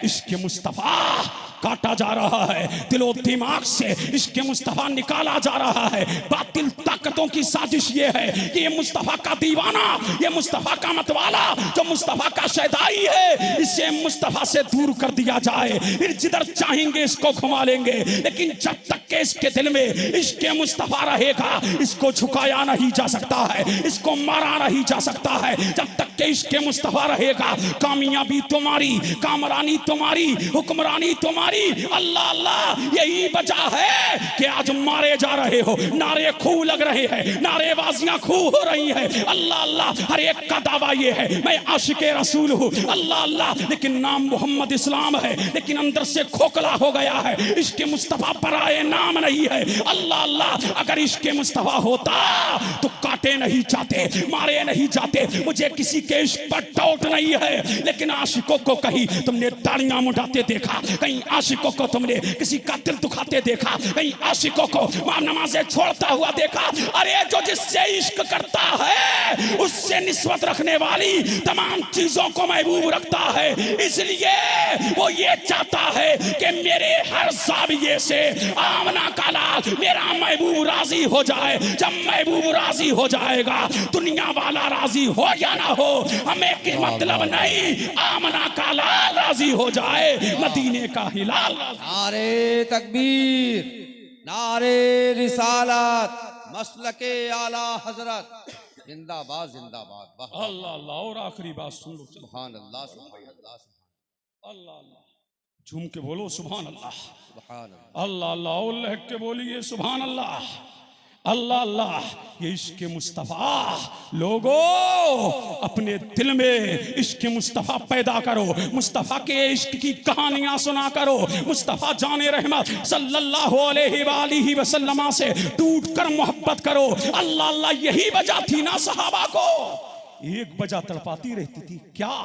इश्क मुस्तफा काटा जा रहा है, दिलो दिमाग से इश्क मुस्तफा निकाला जा रहा है। बातिल ताकतों की साजिश ये है कि ये मुस्तफा का दीवाना, ये मुस्तफा का मतवाला, जो मुस्तफा का शैदाई है, इसे मुस्तफा से दूर कर दिया जाए। फिर जिधर चाहेंगे इसको घुमा लेंगे, लेकिन जब तक के इसके दिल में इश्क मुस्तफा रहेगा, इसको झुकाया नहीं जा सकता है, इसको मारा नहीं जा सकता है। जब तक के इश्क मुस्तफा रहेगा, कामयाबी तुम्हारी, कामरानी तुम्हारी, हुक्मरानी तुम्हारी। अल्लाह अल्लाह, यही वजह है कि आज मारे जा रहे हो, नारे खूब लग रहे हैं, नारेबाजियां खूब हो रही हैं। अल्लाह अल्लाह, हर एक का दावा ये है मैं आशिके रसूल हूं। अल्लाह अल्लाह, लेकिन नाम मोहम्मद इस्लाम है, लेकिन अंदर से खोखला हो गया है। इश्क मुस्तफा पराए नाम नहीं है। अल्लाह अल्लाह, अगर इश्क मुस्तफा होता तो काटे नहीं जाते, मारे नहीं जाते। मुझे किसी के इश्क पर डाउट नहीं है, लेकिन आशिकों को कहीं तुमने तालियां मुड़ाते देखा, कहीं आशिकों को तुमने किसी का दिल दुखाते देखा, कहीं आशिकों को नमाज़ें छोड़ता हुआ देखा। अरे जो जिससे इश्क करता है उससे निस्बत रखने वाली तमाम चीजों को महबूब रखता है। इसलिए वो ये चाहता है कि मेरे हर ज़ाविये से आमना का लाल मेरा महबूब राजी हो जाए। जब महबूब राजी हो जाएगा, दुनिया वाला राजी हो या ना हो हमें की मतलब नहीं, आमना का लाल राजी हो जाए, मदीने का हिलाल। नारे तकबीर, नारे रिसालत, मसलके आला हजरत, जिंदाबाद जिंदाबाद, वाह अल्लाह अल्लाह। और आखिरी बात सुन लो, सुभान अल्लाह सुभान अल्लाह अल्लाह अल्लाह, झूम के बोलो सुभान अल्लाह, सुभान अल्लाह। अल्लाह अल्लाह, और लहक के बोलिए सुभान अल्लाह, अल्लाह अल्लाह। ये इश्क मुस्तफा लोगों अपने दिल में इश्क मुस्तफा पैदा करो, मुस्तफा के इश्क की कहानियां सुना करो, मुस्तफा जाने रहमत सल्लल्लाहु अलैहि वसल्लम से टूट कर मोहब्बत करो। अल्लाह अल्लाह, यही वजह थी ना सहाबा को एक वजह तड़पाती रहती थी, क्या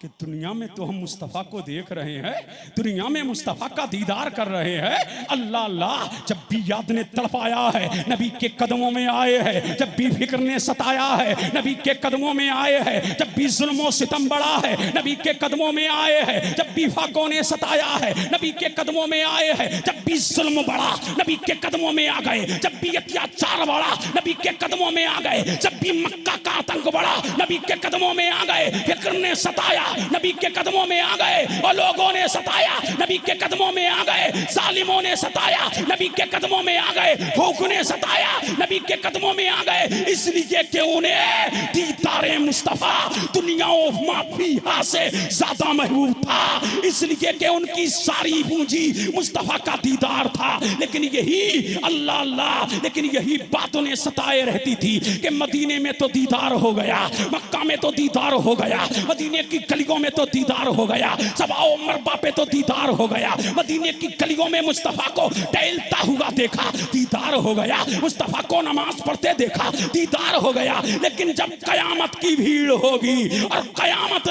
कि दुनिया में तो हम मुस्तफ़ा को देख रहे हैं, दुनिया में मुस्तफ़ा का दीदार कर रहे हैं। अल्लाह अल्लाह, जब भी याद ने तड़पाया है नबी के कदमों में आए हैं, जब भी फिक्र ने सताया है नबी के कदमों में आए हैं, जब भी जुल्म सितम बढ़ा है नबी के कदमों में आए हैं, जब भी फाकों ने सताया है नबी के कदमों में आए हैं, जब भी जुल्म बढ़ा नबी के कदमों में आ गए, जब भी अत्याचार बढ़ा नबी के कदमों में आ गए, जब भी मक्का का आतंक बढ़ा नबी के कदमों में आ गए, फिक्र ने सताया नबी के कदमों में आ गए, और लोगों ने सताया नबी के कदमों में आ गए, जालिमों ने सताया नबी के कदमों में आ गए, भूख ने सताया नबी के कदमों में आ गए। इसलिए कि उन्हें दीदारे मुस्तफा दुनिया माफिया से ज्यादा महबूब था, इसलिए कि उनकी सारी पूंजी मुस्तफा का दीदार था। लेकिन यही अल्लाह अल्लाह, लेकिन यही बात उन्हें सताए रहती थी कि मदीने में तो दीदार हो गया, मक्का में तो दीदार हो गया, मदीने की गलियों में तो दीदार हो गया, सबाओ मरबा पे तो दीदार हो गया, मदीने की गलियों में मुस्तफा को टहलता हुआ देखा, दीदार हो गया, मुस्तफा को नमाज पढ़ते देखा, दीदार हो गया। लेकिन जब कयामत की भीड़ होगी, और कयामत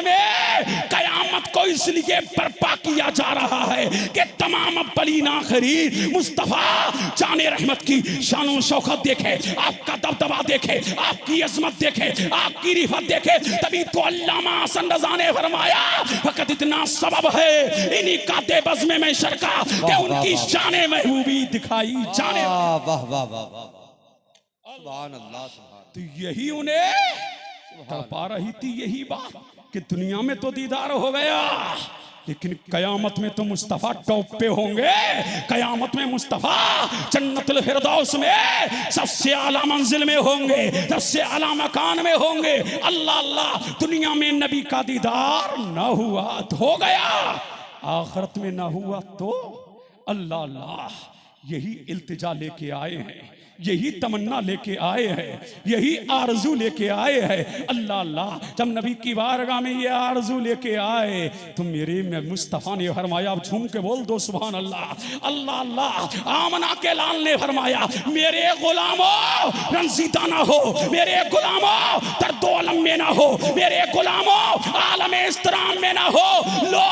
को इसलिए बर्पा किया जा रहा है कि तमाम अव्वलीन आखिरीन मुस्तफा जाने रहमत की शान शौकत देखे, आपका दबदबा देखे, आपकी अजमत देखे, आपकी रिफत देखे, तभी तो अल्लामा हसन रज़ा ने फरमाया फकत इतना सबब है इन्हीं काते बज़्म में शरका कि उनकी शान महबूबी दिखाई जाने। वाह वाह वाह वाह वाह, सुभान अल्लाह, सुभान। तो यही उन्हें तड़पा रही थी, यही बात कि दुनिया में तो दीदार हो गया, लेकिन कयामत में तो मुस्तफा टॉप पे होंगे, कयामत में मुस्तफा जन्नतुल फिरदौस में सबसे आला मंजिल में होंगे, सबसे आला मकान में होंगे। अल्लाह अल्लाह, दुनिया में नबी का दीदार ना हुआ तो हो गया, आखिरत में ना हुआ तो अल्लाह अल्लाह, यही इल्तिजा लेके आए हैं, यही तमन्ना लेके आए हैं, यही आरजू लेके आए हैं। अल्लाह अल्लाह, जब नबी की बारगाह में ये आरजू लेके आए तो मेरे में मुस्तफ़ा ने फरमाया, अब झूम के बोल दो सुभान अल्लाह। अल्लाह अल्लाह, आमना के लाल ने फरमाया, मेरे गुलामों रंजीदा ना हो, मेरे गुलामों दर्दो अलम में ना हो, मेरे गुलामों आलम इस्तिराम में ना हो। लो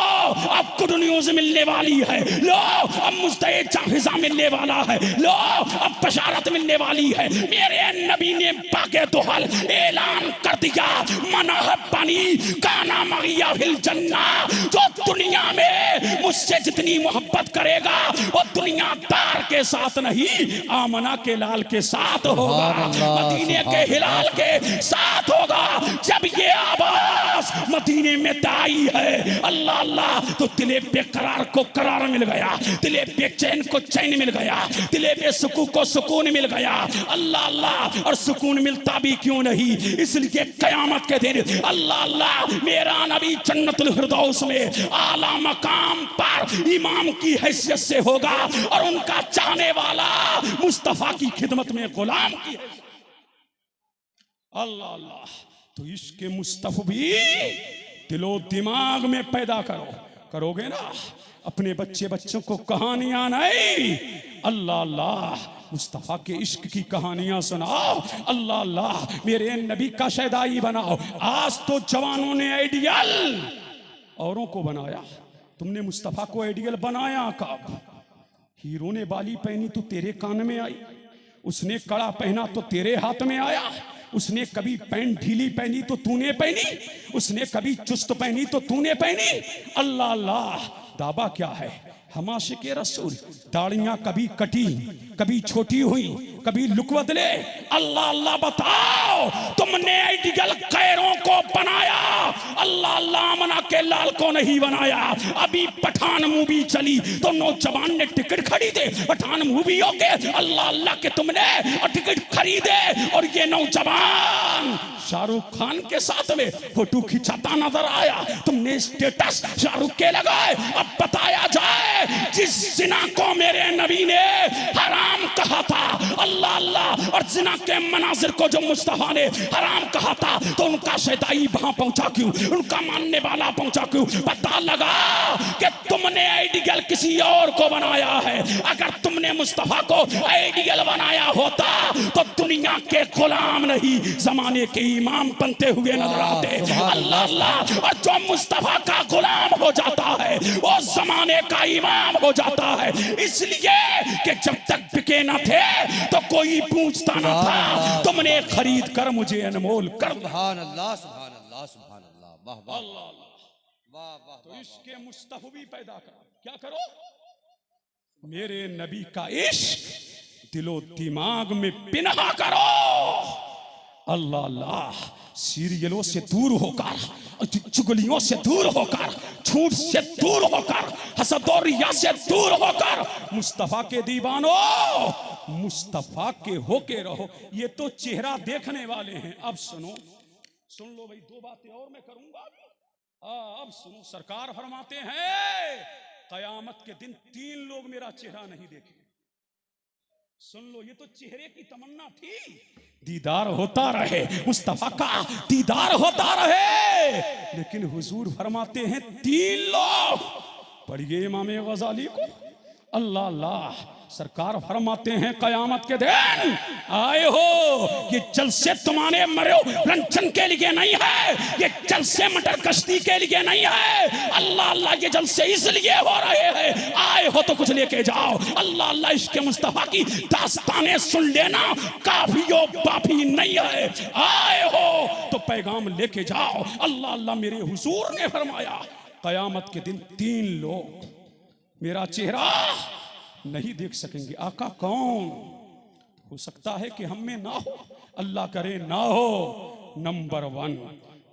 अब गुड न्यूज मिलने वाली है, लो अब मुस्तैद जाहिज़ा मिलने वाला है, लो अब बशारत मिलने वाली है। मेरे नबी ने पाके दुहल ऐलान कर दिया, मनहब्बनी काना मगिया फिल जन्ना, जो दुनिया में मुझसे जितनी मोहब्बत करेगा वो दुनियादार के साथ नहीं, आमना के लाल के साथ होगा, मदीने के हिलाल के साथ होगा। जब ये आवाज मदीने में आई है अल्लाह अल्लाह, तो दिले बेकरार को करार मिल गया, दिले बेचैन को चैन मिल गया, दिले बेसुकून को सुकून मिल गया। अल्लाह अल्लाह, और सुकून मिलता भी क्यों नहीं, इसलिए कयामत के दिन अल्लाह अल्लाह मेरा नबी जन्नतुल फिरदौस में आला मकाम पर इमाम की हैसियत से होगा, और उनका चाहने वाला मुस्तफा की खिदमत में गुलाम की। अल्लाह अल्लाह, तो इश्क़ मुस्तफ़ा भी दिलो दिमाग में पैदा करोगे ना, अपने बच्चों को कहानियां नहीं, अल्लाह अल्लाह मुस्तफ़ा के इश्क की कहानियां सुनाओ, अल्लाह अल्लाह मेरे नबी का शहदाई बनाओ। आज तो जवानों ने आइडियल औरों को बनाया, तुमने मुस्तफ़ा को आइडियल बनाया कब? हीरो ने बाली पहनी तो तेरे कान में आई, उसने कड़ा पहना तो तेरे हाथ में आया, उसने कभी पैंट ढीली पहनी तो तूने पहनी, उसने कभी चुस्त पहनी तो तूने पहनी। अल्लाह अल्लाह, दावा क्या है? हम आशिक़े रसूल, दाढ़ियां कभी कटी, कभी छोटी हुई, कभी लुक बदले। अल्लाह अल्लाह, बताओ तुमने आइडियल गैरों को बनाया, अल्लाह अल्लाह मना के लाल को नहीं बनाया। अभी पठान मूवी चली तो नौजवान ने टिकट खरीदे, पठान मूवी हो गए, अल्लाह अल्लाह के तुमने टिकट खरीदे, और ये नौजवान शाहरुख खान के साथ में फोटो खिंचाता नजर आया, तुमने स्टेटस शाहरुख के लगाए। अब बताया जाए जिस जिना को मेरे नबी ने हराम हराम कहा था, अल्लाह अल्लाह, और जिना के मनाजिर को जो मुस्तफा ने हराम कहा था, तो उनका शैताई वहां पहुंचा क्यों, उनका मानने वाला पहुंचा क्यों? पता लगा कि तुमने आइडियल किसी और को बनाया है। अगर तुमने मुस्तफा को आइडियल बनाया होता तो दुनिया के गुलाम नहीं, जमाने के इमाम बनते हुए नजर आते। अल्लाह अल्लाह, और जो मुस्तफा का गुलाम हो जाता है वो जमाने का इमाम हो जाता है, इसलिए कि जब तक बिके न थे तो कोई पूछता न था, तुमने खरीद कर मुझे अनमोल कर। सुभान अल्लाह, सुभान अल्लाह, सुभान अल्लाह, वाह वाह अल्लाह अल्लाह। वाह वाह। तो इसके मुस्तफी पैदा करो, क्या करो? मेरे नबी का इश्क दिलो दिमाग में पिनहा करो। अल्लाह अल्लाह, सीरियलों से दूर होकर, चुगलियों से दूर होकर, झूठ से दूर होकर, हसद और रिया से दूर होकर, मुस्तफा के दीवानों मुस्तफा के होके रहो। ये तो चेहरा देखने वाले हैं। अब सुनो, सुन लो भाई, दो बातें और मैं करूंगा। अब सुनो, सरकार फरमाते हैं कयामत के दिन 3 लोग मेरा चेहरा नहीं देखेंगे। सुन लो, ये तो चेहरे की तमन्ना थी, दीदार होता रहे, मुस्तफा का दीदार होता रहे, लेकिन हुजूर फरमाते हैं 3 लोग। पढ़िए इमाम गजाली को। अल्लाह अल्लाह, सरकार फरमाते हैं कयामत के दिन आए हो, ये जलसे तुम्हारे मरे रंजन के लिए नहीं है, ये जलसे मटर कश्ती के लिए नहीं है। अल्लाह अल्लाह, ये जलसे इसलिए हो रहे हैं, आए हो तो कुछ लेके जाओ। अल्लाह अल्लाह, इश्क़ मुस्तफा की दास्तानें सुन लेना काफी हो बाफी नहीं है, आए हो तो पैगाम लेके जाओ। अल्लाह अल्लाह, मेरे हुजूर ने फरमाया कयामत के दिन 3 लोग मेरा चेहरा नहीं देख सकेंगे। आका कौन? हो सकता है कि हम में ना हो, अल्लाह करे ना हो। नंबर 1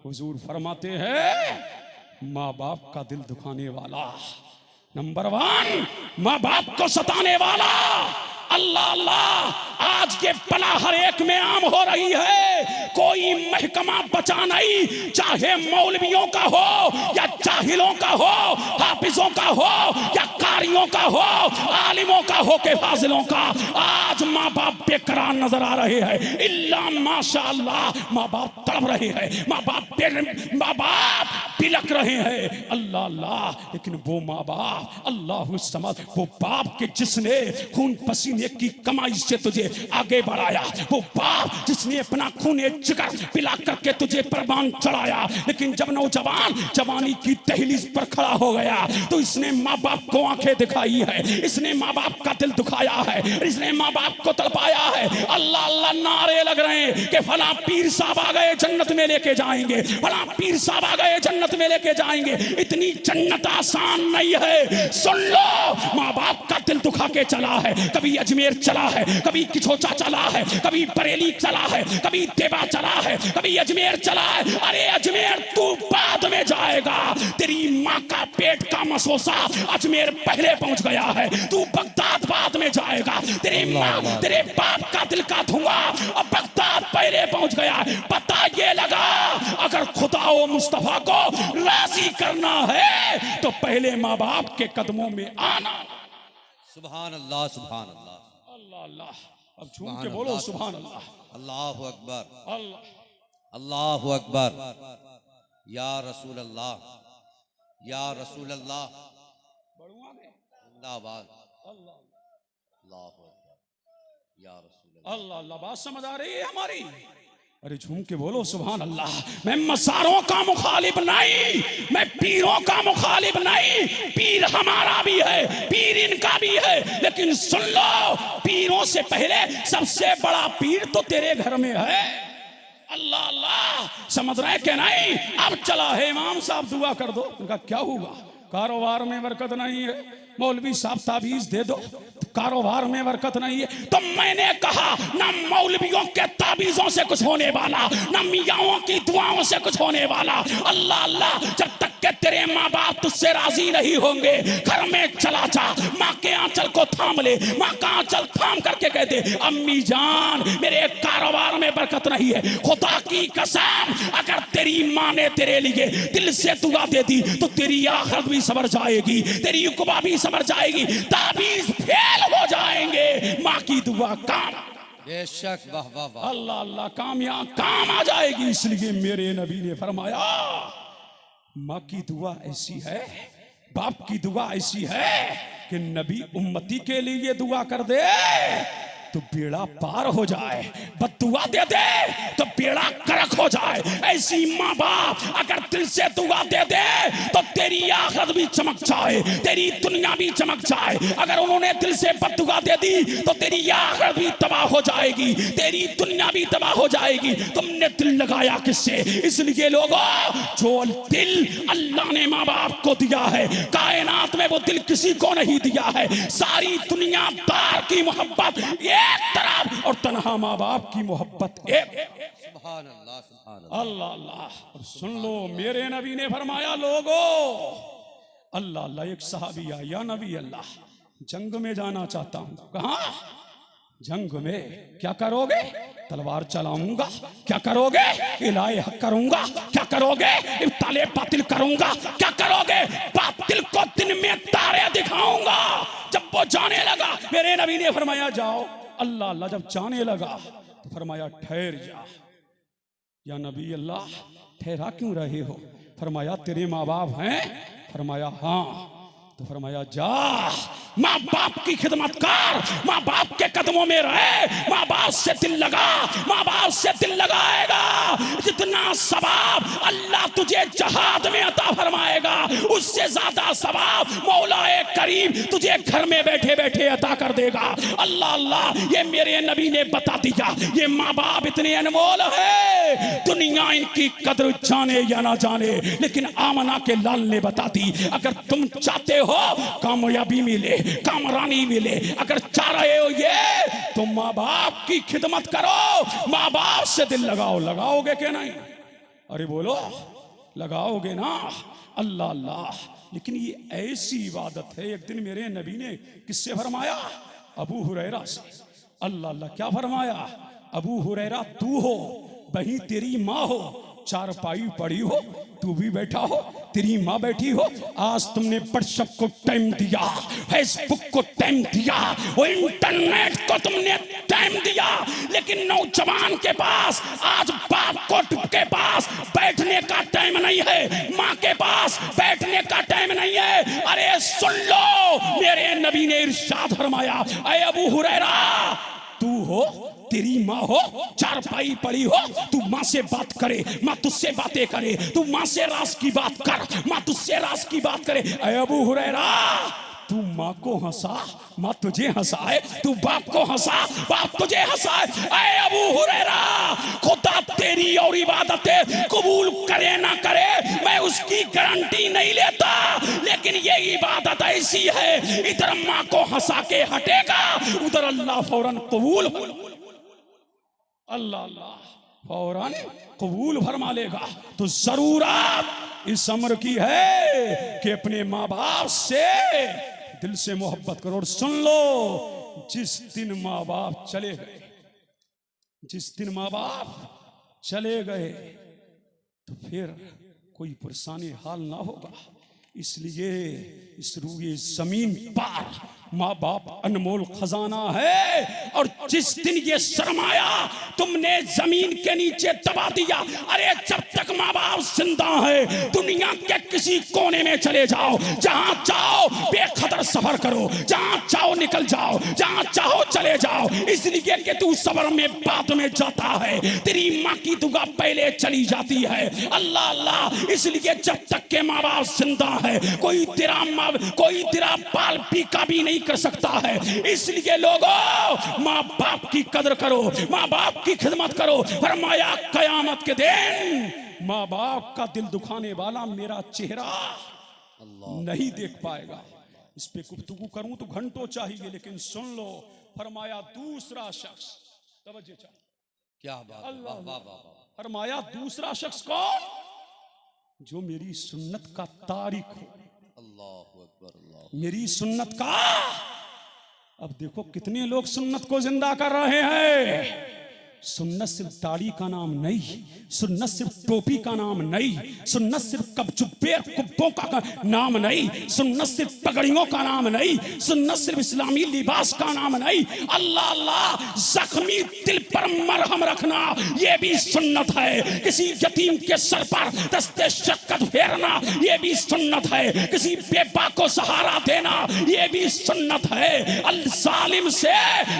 हुजूर फरमाते हैं माँ बाप का दिल दुखाने वाला। नंबर 1 माँ बाप को सताने वाला। अल्लाह अल्लाह, आज ये बला हर एक में आम हो रही है, कोई महकमा बचा नहीं, चाहे मौलवियों का हो या जाहिलों का हो, हाफिजों का हो या कारियों का हो, आलिमों का हो के फाजिलों का। आज माँ बाप बेकरार नजर आ रहे हैं, इल्ला माशाअल्लाह, माँ बाप तड़प रहे हैं, माँ बाप बिलक रहे हैं। अल्लाह अल्लाह, लेकिन वो माँ बाप, अल्लाह समझ, वो बाप के जिसने खून पसीने की कमाई से तुझे आगे बढ़ाया, वो बाप जिसने अपना खून जिगर पिला करके तुझे परवान चढ़ाया, लेकिन जब नौजवान जवानी की दहलीज पर खड़ा हो गया तो इसने माँ बाप को आंखें दिखाई है, इसने माँ बाप का दिल दुखाया है, इसने माँ बाप को तड़पाया है। अल्लाह अल्लाह, नारे लग रहे हैं कि फला पीर साहब आ गए जन्नत में लेके जाएंगे, फला पीर साहब आ गए जन्नत में लेके जाएंगे। इतनी जन्नत आसान नहीं है। सुन लो, माँ बाप का दिल दुखा के चला है, कभी अजमेर चला है, कभी किछोचा चला है, कभी बरेली चला है, कभी देवा चला है, कभी अजमेर चला है। अरे अजमेर तू बाद में जाएगा, तेरी माँ का पेट का मसोसा अजमेर पहले पहुंच गया है, तू बगदाद बाद में जाएगा। तेरी माँ तेरे बाप का दिल का धुआं अब बगदाद पहले पहुंच गया है। पता ये लगा, अगर खुदा व मुस्तफा को राजी करना है तो पहले माँ बाप के कदमों में आना। सुभान अल्लाह, सुभान अल्लाह, अल्लाह अल्लाह, अब झूम के बोलो सुभान अल्लाह। अल्लाहु अकबर, अल्लाह अल्लाहु अकबर, या रसूल अल्लाह, या रसूल अल्लाह, जिंदाबाद, अल्लाहु अकबर, या रसूल अल्लाह। अल्लाह अल्लाह, बात समझ आ रही है हमारी? अरे झूम के बोलो सुभान अल्लाह। मैं मसारों का मुखालिफ नहीं, मैं पीरों का मुखालिफ नहीं, पीर हमारा भी है, पीर इनका भी है, लेकिन सुन लो, पीरों से पहले सबसे बड़ा पीर तो तेरे घर में है। अल्लाह अल्लाह, समझ रहे कि नहीं? अब चला है इमाम साहब, दुआ कर दो। उनका क्या हुआ? कारोबार में बरकत नहीं है। मौलवी साहब ताबीज दे दो, कारोबार में बरकत नहीं है। तो मैंने कहा ना मौलवियों के ताबीजों से कुछ होने वाला, ना मियाओं की दुआओं से कुछ होने वाला। अल्लाह अल्लाह, जब तक के तेरे माँ बाप तुझसे राजी नहीं होंगे, घर में चला जा, माँ के आंचल को थाम ले, माँ का आंचल थाम करके कह दे, अम्मी जान मेरे कारोबार में बरकत नहीं है। खुदा की कसम, अगर तेरी माँ ने तेरे लिए दिल से दुआ दे दी तो तेरी आखिरत भी सवर जाएगी, तेरी उक़बा भी संवर जाएगी, ताबीज फेल हो जाएंगे, माँ की दुआ काम। बेशक, वाह वाह वाह। अल्लाह अल्लाह, काम आ जाएगी। इसलिए मेरे नबी ने फरमाया माँ की दुआ ऐसी है, बाप की दुआ ऐसी है कि नबी उम्मती के लिए दुआ कर दे तो बेड़ा पार हो जाए, बद्दुआ दे दे तो बेड़ा करक हो जाए। ऐसी माँ बाप अगर दिल से दुआ दे दे तो तेरी आखिरत भी चमक जाए, तेरी दुनिया भी चमक जाए। अगर उन्होंने दिल से बद्दुआ दे दी तो तेरी आखिरत भी तबाह हो जाएगी, तेरी दुनिया भी तबाह हो जाएगी। तुमने दिल लगाया किससे? इसलिए लोगों, जो दिल अल्लाह ने माँ बाप को दिया है, कायनात में वो दिल किसी को नहीं दिया है। सारी दुनिया दार की मोहब्बत एक तरफ और तन्हा माँ बाप की मोहब्बत एक। सुभान अल्लाह, सुभान अल्लाह। अल्लाह अल्लाह। और सुन लो, मेरे नबी ने फरमाया लोगो, अल्लाह अल्लाह, एक सहाबी आया, या नबी अल्लाह, जंग में जाना चाहता हूं। कहा? जंग में। क्या करोगे? तलवार चलाऊंगा। क्या करोगे? इलाए हक करूंगा। क्या करोगे? इब्ताले बातिल करूंगा। क्या करोगे? बातिल को दिन में तारे दिखाऊंगा। जब वो जाने लगा, मेरे नबी ने फरमाया जाओ। अल्लाह अल्लाह, जब जाने लगा तो फरमाया ठहर जा। या नबी अल्लाह, ठहरा क्यों रहे हो? फरमाया तेरे माँ बाप हैं? फरमाया हाँ। तो फरमाया जा, माँ बाप की खिदमत कर, माँ बाप के कदमों में रहे, माँ बाप से दिल लगा, माँ बाप से दिल लगाएगा, जितना सवाब अल्लाह तुझे जहाद में अता फरमाएगा, उससे ज्यादा सवाब मौलाए करीम तुझे घर में बैठे बैठे अता कर देगा। अल्लाह अल्लाह, ये मेरे नबी ने बता दिया। ये माँ बाप इतने अनमोल है, दुनिया इनकी कदर जाने या ना जाने, लेकिन आमना के लाल ने बता दी, अगर तुम चाहते हो कामयाबी मिले, कामरानी मिले, अगर चाह रहे हो ये, तो माँ बाप की खिदमत करो, माँ बाप से दिल लगाओ। लगाओगे कि नहीं? अरे बोलो, लगाओगे ना? अल्लाह अल्लाह। लेकिन ये ऐसी इबादत है। एक दिन मेरे नबी ने किससे फरमाया? अबू हुरैरा से। अल्लाह अल्लाह, क्या फरमाया? अबू हुरैरा तू हो, वही तेरी माँ हो, चारपाई पड़ी हो, तू भी बैठा हो, तेरी माँ बैठी हो। आज तुमने व्हाट्सएप को टाइम दिया, फेसबुक को टाइम दिया, वो इंटरनेट को तुमने टाइम दिया, लेकिन नौजवान के पास आज बाप के पास बैठने का टाइम नहीं है, माँ के पास बैठने का टाइम नहीं है। अरे सुन लो, मेरे नबी ने इरशाद फरमाया, ऐ अबू हुरैरा, तू हो, तेरी माँ हो, चारपाई पड़ी हो, तू माँ से बात करे, माँ तुझसे बातें करे, तू माँ से राज की बात कर, माँ तुझसे राज की बात करे। ऐ अबू हुरैरा, तू माँ को हंसा, माँ तुझे हंसाए, तू बाप को हंसा, बाप तुझे हंसाए। ऐ अबू हुरैरा, खुदा तेरी और इबादतें कबूल करे ना करे, मैं उसकी गारंटी नहीं लेता, लेकिन ये इबादत ऐसी है, इधर माँ को हंसा के हटेगा, उधर अल्लाह फौरन कबूल, अल्लाह अल्लाह फौरन कबूल फरमा लेगा। तो जरूरत इस अमर की है कि अपने माँ बाप से दिल से मोहब्बत करो। और सुन लो, जिस दिन माँ बाप चले गए, जिस दिन माँ बाप चले गए, तो फिर कोई परेशानी हाल ना होगा। इसलिए इस रूए जमीन पर माँ बाप अनमोल खजाना है, और जिस दिन ये सरमाया तुमने जमीन के नीचे दबा दिया, अरे जब तक माँ बाप जिंदा है, दुनिया के किसी कोने में चले जाओ, जहां चाहो बेखतर सफर करो, जहां चाहो निकल जाओ, जहां चाहो चले जाओ, इसलिए कि तू सफर में बाद में जाता है, तेरी माँ की दुआ पहले चली जाती है। अल्लाह अल्लाह, इसलिए जब तक के माँ बाप जिंदा है, कोई तेरा पाल पीका भी नहीं कर सकता है। इसलिए लोगों, माँ बाप की कदर करो, माँ बाप की खिदमत करो। फरमाया कयामत के दिन माँ बाप का दिल दुखाने वाला मेरा चेहरा नहीं देख पाएगा। इस पे गुफ्तगू करूं तो घंटों चाहिए, लेकिन सुन लो, फरमाया दूसरा शख्स, तवज्जो चाहिए, क्या बात, वाह वाह वाह। फरमाया दूसरा शख्स कौन? जो मेरी सुन्नत का तारिक हो। अल्लाहु अकबर, अल्लाह, मेरी सुन्नत का। अब देखो कितने लोग सुन्नत को जिंदा कर रहे हैं। सुन्नत सिर्फ दाढ़ी का नाम नहीं, सुन्नत सिर्फ टोपी का नाम नहीं, सुन्नत सिर्फ कब्जुब्बे कुब्बों का नाम नहीं, सुन्नत सिर्फ पगड़ियों का नाम नहीं, सुन्नत सिर्फ इस्लामी लिबास का नाम नहीं। अल्लाह अल्लाह, जख्मी दिल पर मरहम रखना ये भी सुन्नत है। किसी यतीम के सर पर दस्ते शक्कत फेरना ये भी सुन्नत है। किसी बेबा को सहारा देना ये भी सुन्नत है। अल जालिम से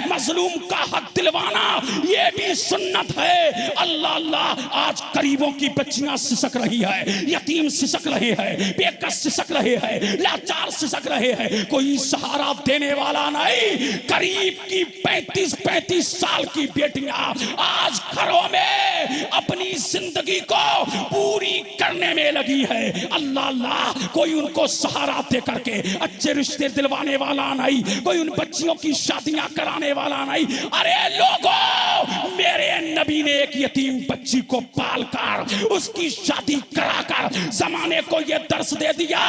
मजलूम का हक दिलवाना ये भी सुन्नत है। अल्लाह अल्लाह, आज गरीबों की बच्चियां सिसक रही है, यतीम सिसक रहे हैं, बेकस सिसक रहे हैं, लाचार सिसक रहे हैं, कोई सहारा देने वाला नहीं। गरीब की 35-35 साल की बेटियां आज घरों में अपनी जिंदगी को पूरी करने में लगी है। अल्लाह अल्लाह, कोई उनको सहारा दे करके अच्छे रिश्ते दिलवाने वाला नहीं, कोई उन बच्चियों की शादियां कराने वाला नहीं। अरे लोगों, मेरे नबी ने एक यतीम बच्ची को पालकर उसकी शादी कराकर जमाने को यह दर्स दे दिया,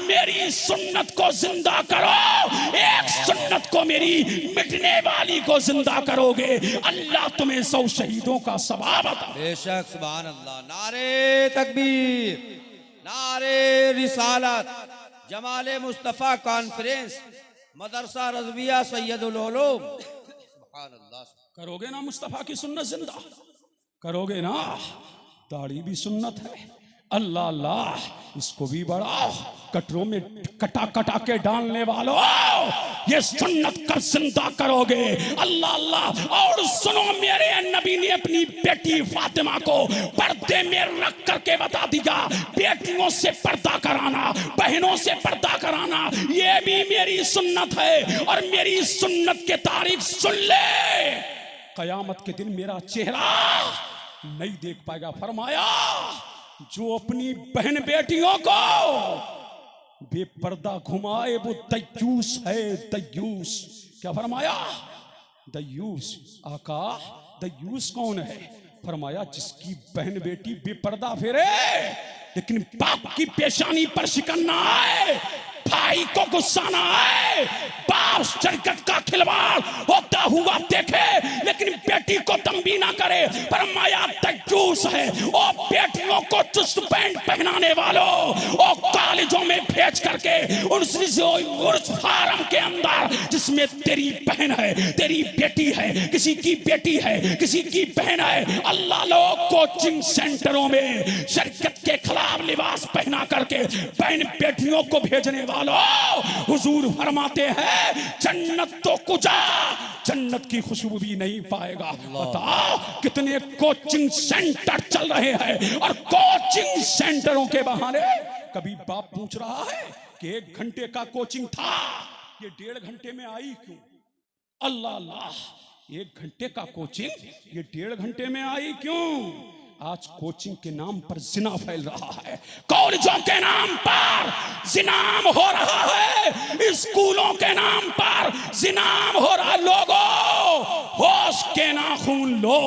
मेरी सुन्नत को जिंदा करो। एक सुन्नत को मेरी मिटने वाली को जिंदा करोगे, अल्लाह तुम्हें 100 शहीदों का सवाब अता। बेशक, सुभान अल्लाह। नारे तकबीर, नारे रिसालत, जमाले मुस्तफा कॉन्फ्रेंस, मदरसा रज़विया सैयदुल उलूम। सुभान अल्लाह। करोगे ना मुस्तफा की सुन्नत जिंदा? करोगे ना? दाढ़ी भी सुन्नत है। अल्लाह अल्लाह, इसको भी बढ़ाओ। कटरों में कटा कटा के डालने वालों, ये सुन्नत कब जिंदा करोगे? अल्लाह अल्लाह। और सुनो, मेरे नबी ने अपनी बेटी फातिमा को पर्दे में रख करके बता दिया, बेटियों से पर्दा कराना, बहनों से पर्दा कराना ये भी मेरी सुन्नत है। और मेरी सुन्नत के तारीख सुन ले, कयामत के दिन मेरा चेहरा नहीं देख पाएगा। फरमाया, जो अपनी बहन बेटियों को बेपर्दा घुमाए वो दयूस है, दयूस। क्या फरमाया? दयूस। आका, दयूस कौन है? फरमाया, जिसकी बहन बेटी बेपर्दा फिरे लेकिन बाप की पेशानी पर शिकन ना आए, भाई को गुस्सा ना आए, बाप शरीयत का खिलवाड़ होता हुआ देखे लेकिन बेटी को तंबी ना करे, फरमाया दयूस है। और बेटियों को चुस्त पैंट पहनाने वालों, और कॉलेजों में भेज करके उस फार्म के अंदर जिसमें तेरी बहन है, तेरी बेटी है, किसी की बेटी है, किसी की बहन है, अल्लाह लोग कोचिंग सेंटरों में शरीयत के खिलाफ लिबास पहना करके बहन बेटियों को भेजने वालों, हुजूर फरमाते हैं जन्नत तो कुजा, जन्नत की खुशबू भी नहीं पाएगा। बताओ कितने कोचिंग सेंटर चल रहे हैं, और कोचिंग सेंटरों के बहाने कभी बाप पूछ रहा है कि 1 घंटे का कोचिंग था, ये 1.5 घंटे में आई क्यों? अल्लाह अल्लाह, 1 घंटे का कोचिंग ये 1.5 घंटे में आई क्यों? आज कोचिंग के नाम पर जिना फैल रहा है, कॉलेजों के नाम पर जिनाम हो रहा है, स्कूलों के नाम पर जिनाम हो रहा। लोगों, होश के नाखून लो।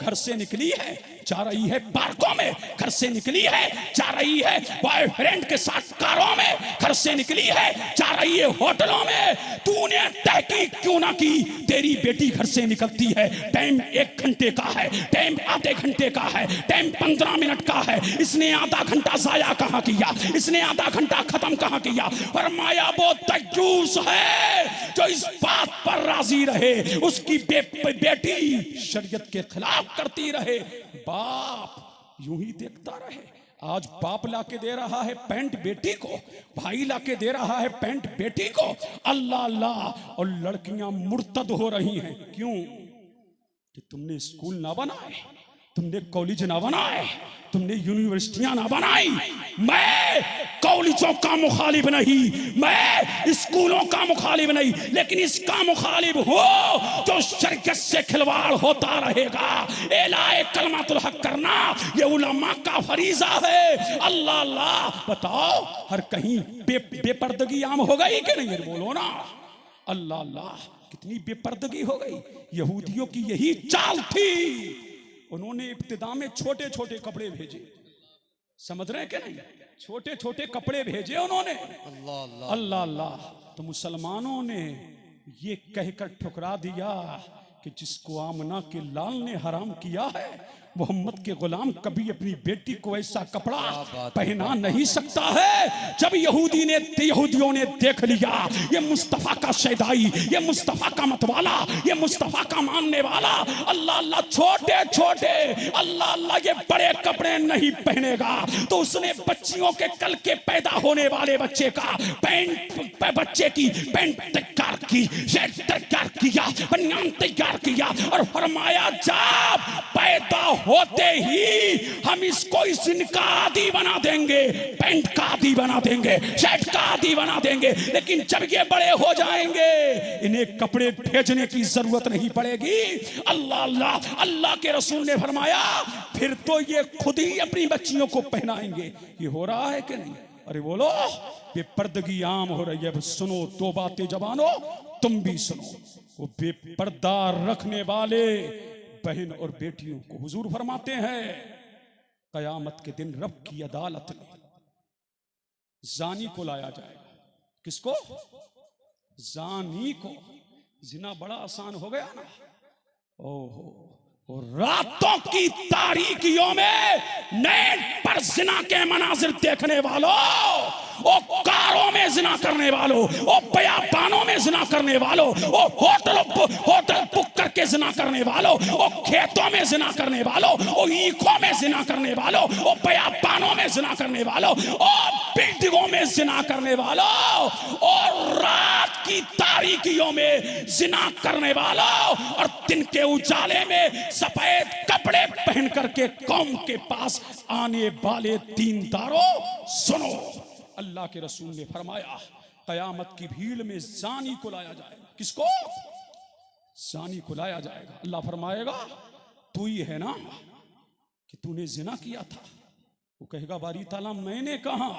घर से निकली है, जा रही है पार्कों में, घर से निकली है, जा रही है बॉयफ्रेंड के साथ कारों में, घर से निकली है, जा रही है होटलों में। तूने तहकीक क्यों ना की? तेरी बेटी घर से निकलती है, टाइम 1 घंटे का है, टाइम आधे घंटे का है, टाइम 15 मिनट का है, इसने आधा घंटा जाया कहां किया, इसने आधा घंटा खत्म कहां किया? फरमाया वो दयूस है जो इस बात पर राजी रहे उसकी बेटी शरीयत के खिलाफ करती रहे, बाप यूं ही देखता रहे। आज बाप लाके दे रहा है पैंट बेटी को, भाई लाके दे रहा है पैंट बेटी को। अल्लाह अल्लाह, और लड़कियां मुर्तद हो रही हैं। क्यों? कि तुमने स्कूल ना बनाए, तुमने कॉलेज ना बनाए, तुमने यूनिवर्सिटियां ना बनाई। मैं कॉलेजों का मुखालिफ नहीं, मैं स्कूलों का मुखालिफ नहीं, लेकिन इसका मुखालिफ हो जो शरीयत से खिलवाड़ होता रहेगा। एलाए कलमातुल हक करना ये उलमा का फरीजा है। अल्लाह अल्लाह, बताओ हर कहीं बेपर्दगी आम हो गई कि नहीं? बोलो ना। अल्लाह अल्लाह, कितनी बेपर्दगी हो गई। यहूदियों की यही चाल थी, उन्होंने इब्तिदा में छोटे छोटे कपड़े भेजे, समझ रहे हैं कि नहीं? छोटे छोटे कपड़े भेजे उन्होंने। अल्लाह अल्लाह, तो मुसलमानों ने ये कहकर ठुकरा दिया कि जिसको आमना के लाल ने हराम किया है, मोहम्मद के गुलाम कभी अपनी बेटी को ऐसा कपड़ा पहना नहीं सकता है। जब यहूदियों ने देख लिया ये मुस्तफा का शैदाई, ये मुस्तफा का मतवाला, ये मुस्तफा का मानने वाला, अल्लाह अल्लाह छोटे छोटे, अल्लाह अल्लाह ये बड़े कपड़े नहीं पहनेगा, तो उसने बच्चियों के कल के पैदा होने वाले बच्चे का बच्चे की पैंट तैयार की, शर्ट तैयार किया, बनियान तैयार किया और फरमाया जब पैदा होते ही हम इसको इस इनका आदि बना देंगे, पैंट का आदि बना देंगे, शर्ट का आदि बना देंगे, लेकिन जब ये बड़े हो जाएंगे इन्हें कपड़े भेजने की जरूरत नहीं पड़ेगी। अल्लाह अल्लाह, अल्लाह के रसूल ने फरमाया फिर तो ये खुद ही अपनी बच्चियों को पहनाएंगे। ये हो रहा है कि नहीं? अरे बोलो, ये पर्दगी आम हो रही है। सुनो दो बातें जवानों, तुम भी सुनो। वो बेपर्दा रखने वाले बहन और बेटियों को हुजूर फरमाते हैं कयामत के दिन रब की अदालत में जानी को लाया जाएगा। किसको? जानी को। जिना बड़ा आसान हो गया ना। ओहो, और रातों की तारीकियों में नेट पर जिना के मनाजिर देखने वालों, ओ कारों में जिना करने वालों, ओ बयाबानों में जिना करने वालों, ओ होटल बुक करके जिना करने वालों, ओ खेतों में जिना करने वालों, ओ ईखों में जिना करने वालों, ओ बयाबानों में जिना करने वालों, ओ बिल्डिंगों में जिना करने वालों, और रात की तारीकियों में जिना करने वालों, और दिन के उजाले में सफेद कपड़े पहन करके कौम के पास आने वाले दीनदारों सुनो, अल्लाह के रसूल ने फरमाया कयामत की भीड़ में जानी को लाया जाएगा। किसको? जानी को लाया जाएगा। अल्लाह फरमाएगा तू ही है ना कि तूने जिना किया था? वो कहेगा बारी ताला मैंने कहा।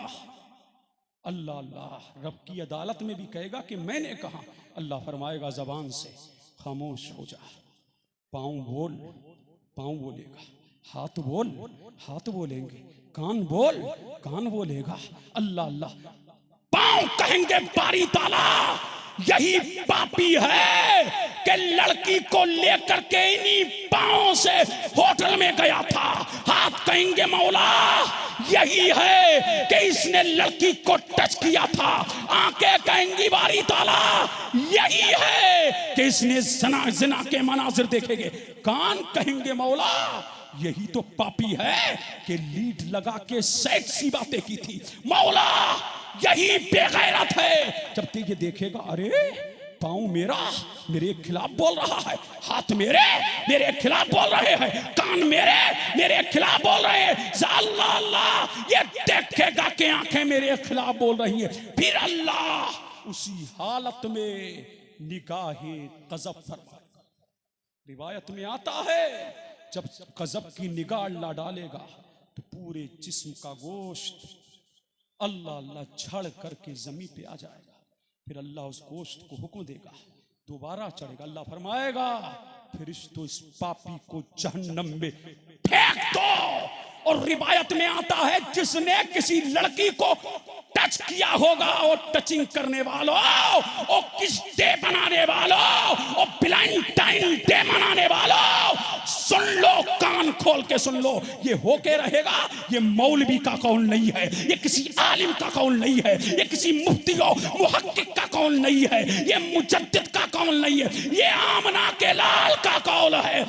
अल्लाह अल्लाह, रब की अदालत में भी कहेगा कि मैंने कहा। अल्लाह फरमाएगा जबान से खामोश हो जा, पाँव बोल, पाँव बोलेगा, हाथ बोल, हाथ बोलेंगे, कान बोल, कान बोलेगा। अल्लाह अल्लाह, पाँव कहेंगे बारी ताला यही पापी है कि लड़की को लेकर के इन्हीं पाँव से होटल में गया था। हाथ कहेंगे मौला यही है कि इसने लड़की को टच किया था। आंखें कहेंगी बारी ताला यही है कि इसने जिना के मनाजिर देखेंगे। कान कहेंगे मौला यही तो पापी है कि लीड लगा के सेक्सी बातें की थी। मौला यही बेगैरत है। जब तक ये देखेगा अरे पाँव मेरा मेरे खिलाफ बोल रहा है, हाथ मेरे खिलाफ बोल रहे हैं, कान मेरे खिलाफ बोल रहे हैं, अल्लाह अल्लाह ये देखेगा कि आंखें मेरे खिलाफ बोल रही हैं। फिर अल्लाह उसी हालत में निगाहे गज़ब फरमाएगा। रिवायत में आता है जब गज़ब की निगाह अल्लाह डालेगा तो पूरे जिस्म का गोश्त अल्लाह अल्लाह झड़ करके जमीन पे आ जाएगा। फिर अल्लाह उस गोश्त को हुक्म देगा, दोबारा चढ़ेगा। अल्लाह फरमाएगा फरिश्तों इस पापी को जहन्नम में फेंक दो। और रिवायत में आता है जिसने किसी लड़की को टच किया होगा और टचिंग करने वालों, और किस डे बनाने वालों, और वैलेंटाइन डे मनाने वालों, सुन लो, कान खोल के सुन लो। ये होके रहेगा, ये मौलवी का कौल नहीं है, ये किसी आलिम का कौल नहीं है, ये किसी मुफ्ती और मुहक्किक का कौल नहीं है, ये मुजद्दिद का कौल नहीं है, ये आमना के लाल का कौल है।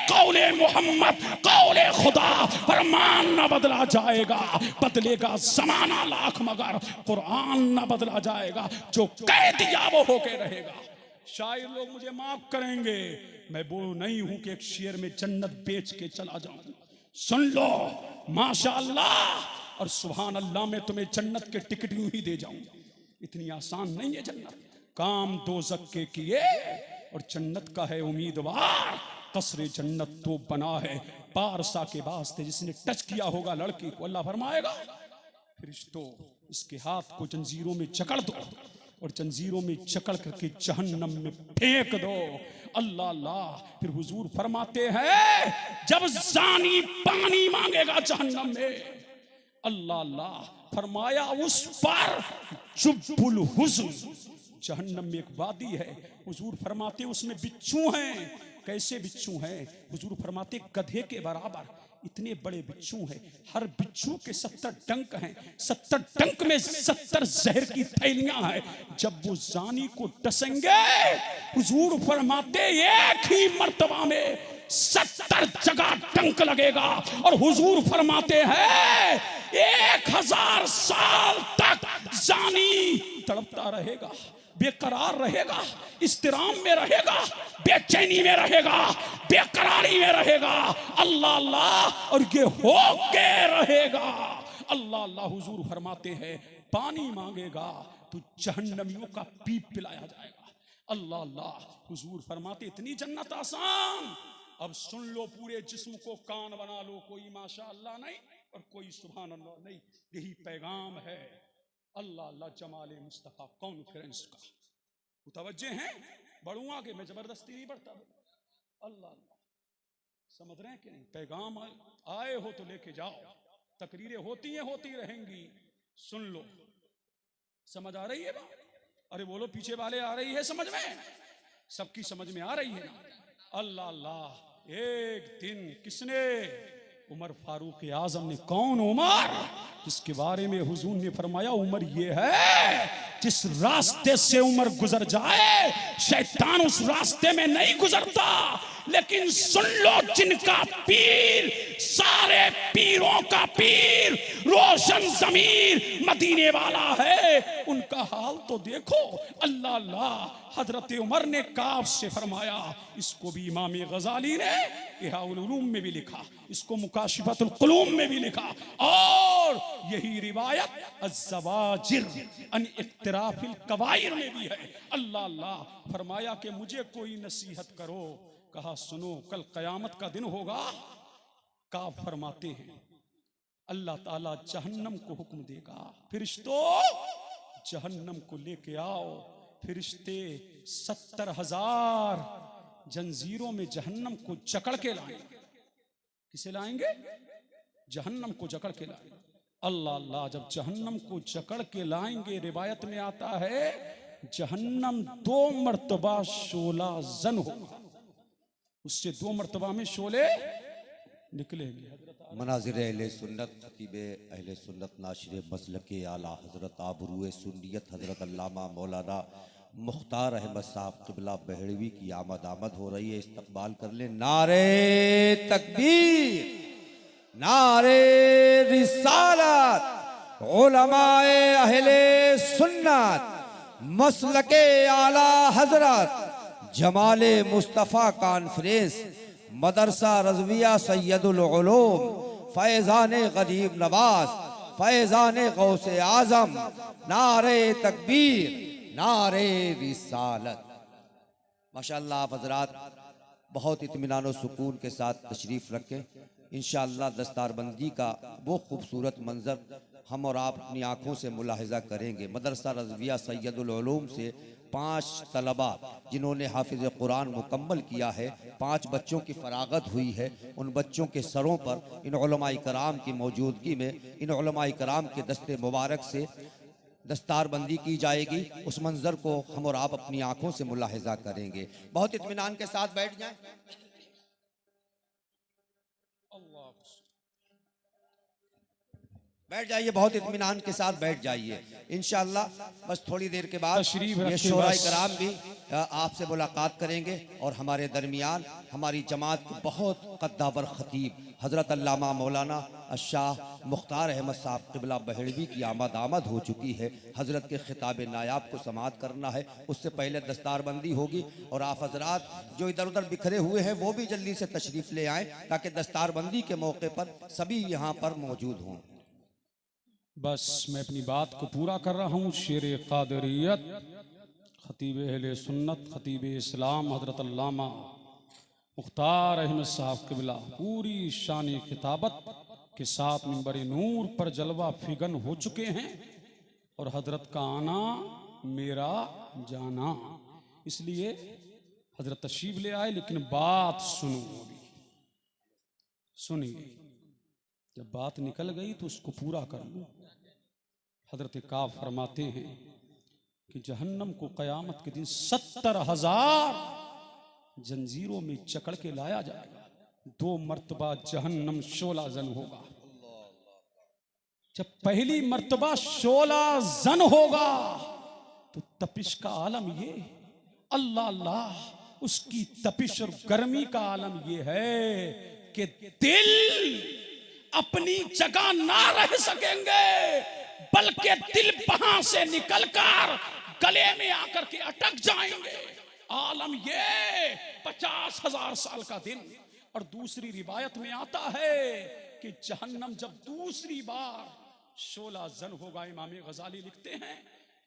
कौले मोहम्मद, कौले खुदा, फरमान न बदला जाएगा, बदलेगा जमाना लाख मगर कुरान न बदला जाएगा। जो कह दिया वो होके रहेगा। शायर लोग मुझे माफ करेंगे, मैं वो नहीं हूं कि एक शेर में जन्नत बेच के चला जाऊं। सुन लो माशाअल्लाह और सुभान अल्लाह, मैं तुम्हें जन्नत के टिकट यूं ही दे जाऊं। इतनी आसान नहीं है जन्नत। काम दोज़ख के किए और जन्नत का है उम्मीदवार। कसरे जन्नत तो बना है पारसा के वास्ते जिसने टच किया होगा लड़की को। अल्लाह फरमाएगा फरिश्तों इसके हाथ को जंजीरों में जकड़ दो और जंजीरों में जकड़ करके जहन्नम में फेंक दो। अल्लाह अल्लाह। फिर हुजूर फरमाते हैं जब जानी पानी मांगेगा जहन्नम में, अल्लाह अल्लाह, फरमाया उस पर जुब्बुल हुज़्न, जहन्नम में एक वादी है, हुजूर फरमाते उसमें बिच्छू हैं, कैसे बिच्छू हैं? हुजूर फरमाते गधे के बराबर इतने बड़े बिच्छू हैं। हर बिच्छू के 70 डंक हैं, 70 डंक में 70 जहर की थैलियां हैं। जब वो जानी को डसेंगे, हुजूर फरमाते एक ही मर्तबा में 70 जगह डंक लगेगा। और हुजूर फरमाते हैं 1000 साल तक जानी तड़पता रहेगा, बेकरार रहेगा, इस्तिराम में रहेगा, बेचैनी में रहेगा, बेकरारी में रहेगा। अल्लाह अल्लाह और ये होके रहेगा। अल्लाह अल्लाह। हुजूर फरमाते हैं पानी मांगेगा तो जहन्नमियों का पीप पिलाया जाएगा। अल्लाह अल्लाह। हुजूर फरमाते इतनी जन्नत आसान। अब सुन लो, पूरे जिस्म को कान बना लो। कोई माशाअल्लाह नहीं और कोई सुभान अल्लाह नहीं। यही पैगाम है अल्लाह अल्लाह जमाले मुस्तफ़ा कॉन्फ्रेंस का। मुतवज्जे हैं? बढ़ूं आगे, मैं जबरदस्ती नहीं बढ़ता। अल्लाह अल्लाह। समझ रहे हैं कि नहीं? पैगाम आए हो तो लेके जाओ। तकरीरें होती हैं, होती रहेंगी, सुन लो। समझ आ रही है बात? अरे बोलो, पीछे वाले आ रही है समझ में? सबकी समझ में आ रही है ना? अल्लाह अल्लाह। एक दिन किसने? उमर फारूक आजम ने। कौन उमर? जिसके बारे में हुजूर ने फरमाया उमर ये है जिस रास्ते से उमर गुजर जाए शैतान उस रास्ते में नहीं गुजरता। लेकिन सुन लो, जिनका पीर सारे पीरों का पीर रोशन जमीर मदीने वाला है, उनका हाल तो देखो। अल्लाह अल्लाह। हजरत उमर ने काफ से फरमाया। इसको भी इमाम गजाली ने इहाउल उलूम में भी लिखा, इसको मुकाशिफतुल कुलूम में भी लिखा, और यही रिवायत अज़्ज़वाजिर अन इक्तिराफिल कबाइर में भी है। अल्लाह अल्लाह। फरमाया कि मुझे कोई नसीहत करो। कहा सुनो, कल कयामत का दिन होगा। काफ फरमाते हैं अल्लाह ताला जहन्नम को हुक्म देगा, फरिश्तों जहन्नम को लेके आओ। फरिश्ते 70,000 जंजीरों में जहन्नम को जकड़ के लाएंगे। किसे लाएंगे? जहन्नम को जकड़ के लाएंगे। अल्लाह अल्लाह। जब जहन्नम को जकड़ के लाएंगे, रिवायत में आता है जहन्नम 2 मर्तबा शोला जन होगा, उससे 2 मर्तबा में शोले निकलेंगे। मनाजिर अहले सुन्नत, खतीब अहले सुन्नत, नाशिर मसलक आला हज़रत आबरूए सुन्नियत हज़रत अल्लामा मौलाना मुख्तार अहमद साहब क़िबला बहड़वी की आमद हो रही है। इस्तकबाल कर ले। नारे तकबीर, नारे रिसालत, उलमाए अहले सुन्नत, मसलके आला हज़रत जमाले मुस्तफ़ा कॉन्फ्रेंस, मदरसा रज़विया सैयदुल उलूम, फैज़ान गरीब नवाज, फैज़ान गौसे आज़म। नारे तकबीर, नारे रिसालत। माशाअल्लाह आप हज़रात बहुत इत्मीनान और सुकून के साथ तशरीफ़ रखें। इंशाअल्लाह दस्तारबंदी का वो खूबसूरत मंज़र हम और आप अपनी आँखों से मुलाहिज़ा करेंगे। मदरसा रज़विया सैयदुल उलूम से 5 तलबा जिन्होंने हाफिज़ कुरान मुकम्मल किया है, 5 बच्चों की फरागत हुई है। उन बच्चों के सरों पर इन उलमाए कराम की मौजूदगी में इन उलमाए कराम के दस्ते मुबारक से दस्तारबंदी की जाएगी। उस मंजर को हम और आप अपनी आंखों से मुलाहिजा करेंगे। बहुत इत्मीनान के साथ बैठ जाएं। बैठ जाइए, बहुत इत्मीनान के साथ बैठ जाइए। इंशाअल्लाह बस थोड़ी देर के बाद ये शोराए कराम भी आपसे मुलाकात करेंगे और हमारे दरमियान हमारी जमात के बहुत कद्दावर खतीब हज़रत अल्लामा मौलाना शाह मुख्तार अहमद साहब क़िबला बहड़वी की आमद हो चुकी है। हज़रत के खिताब नायाब को समाअत करना है, उससे पहले दस्तारबंदी होगी। और आप हज़रात जो इधर उधर बिखरे हुए हैं वो भी जल्दी से तशरीफ़ ले आएँ ताकि दस्तारबंदी के मौके पर सभी यहाँ पर मौजूद हों। बस मैं अपनी बात को पूरा कर रहा हूँ। शेर क़ादरियत खतीब अहले सुन्नत खतीब इस्लाम हज़रत अल्लामा मुख्तार अहमद साहब क़िबला पूरी शान खिताबत के साथ मिंबर नूर पर जलवा फिगन हो चुके हैं। और हज़रत का आना मेरा जाना, इसलिए हज़रत तशरीफ़ ले आए। लेकिन बात सुनो, अभी सुनिए। जब बात निकल गई तो उसको पूरा कर लो। हज़रत काफ फरमाते हैं कि जहन्नम को क़यामत के दिन 70,000 जंजीरों में जकड़ के लाया जाएगा। 2 मर्तबा जहन्नम 16 जन होगा। जब पहली मर्तबा 16 जन होगा तो तपिश का आलम ये, अल्लाह अल्लाह, उसकी तपिश और गर्मी का आलम ये है कि दिल अपनी जगह ना रह सकेंगे, बल्कि दिल वहां से निकलकर गले में आकर के अटक जाएंगे। आलम ये 50,000 साल का दिन। और दूसरी रिवायत में आता है कि जहन्नम जब दूसरी बार 16 जन होगा, इमाम गजाली लिखते हैं,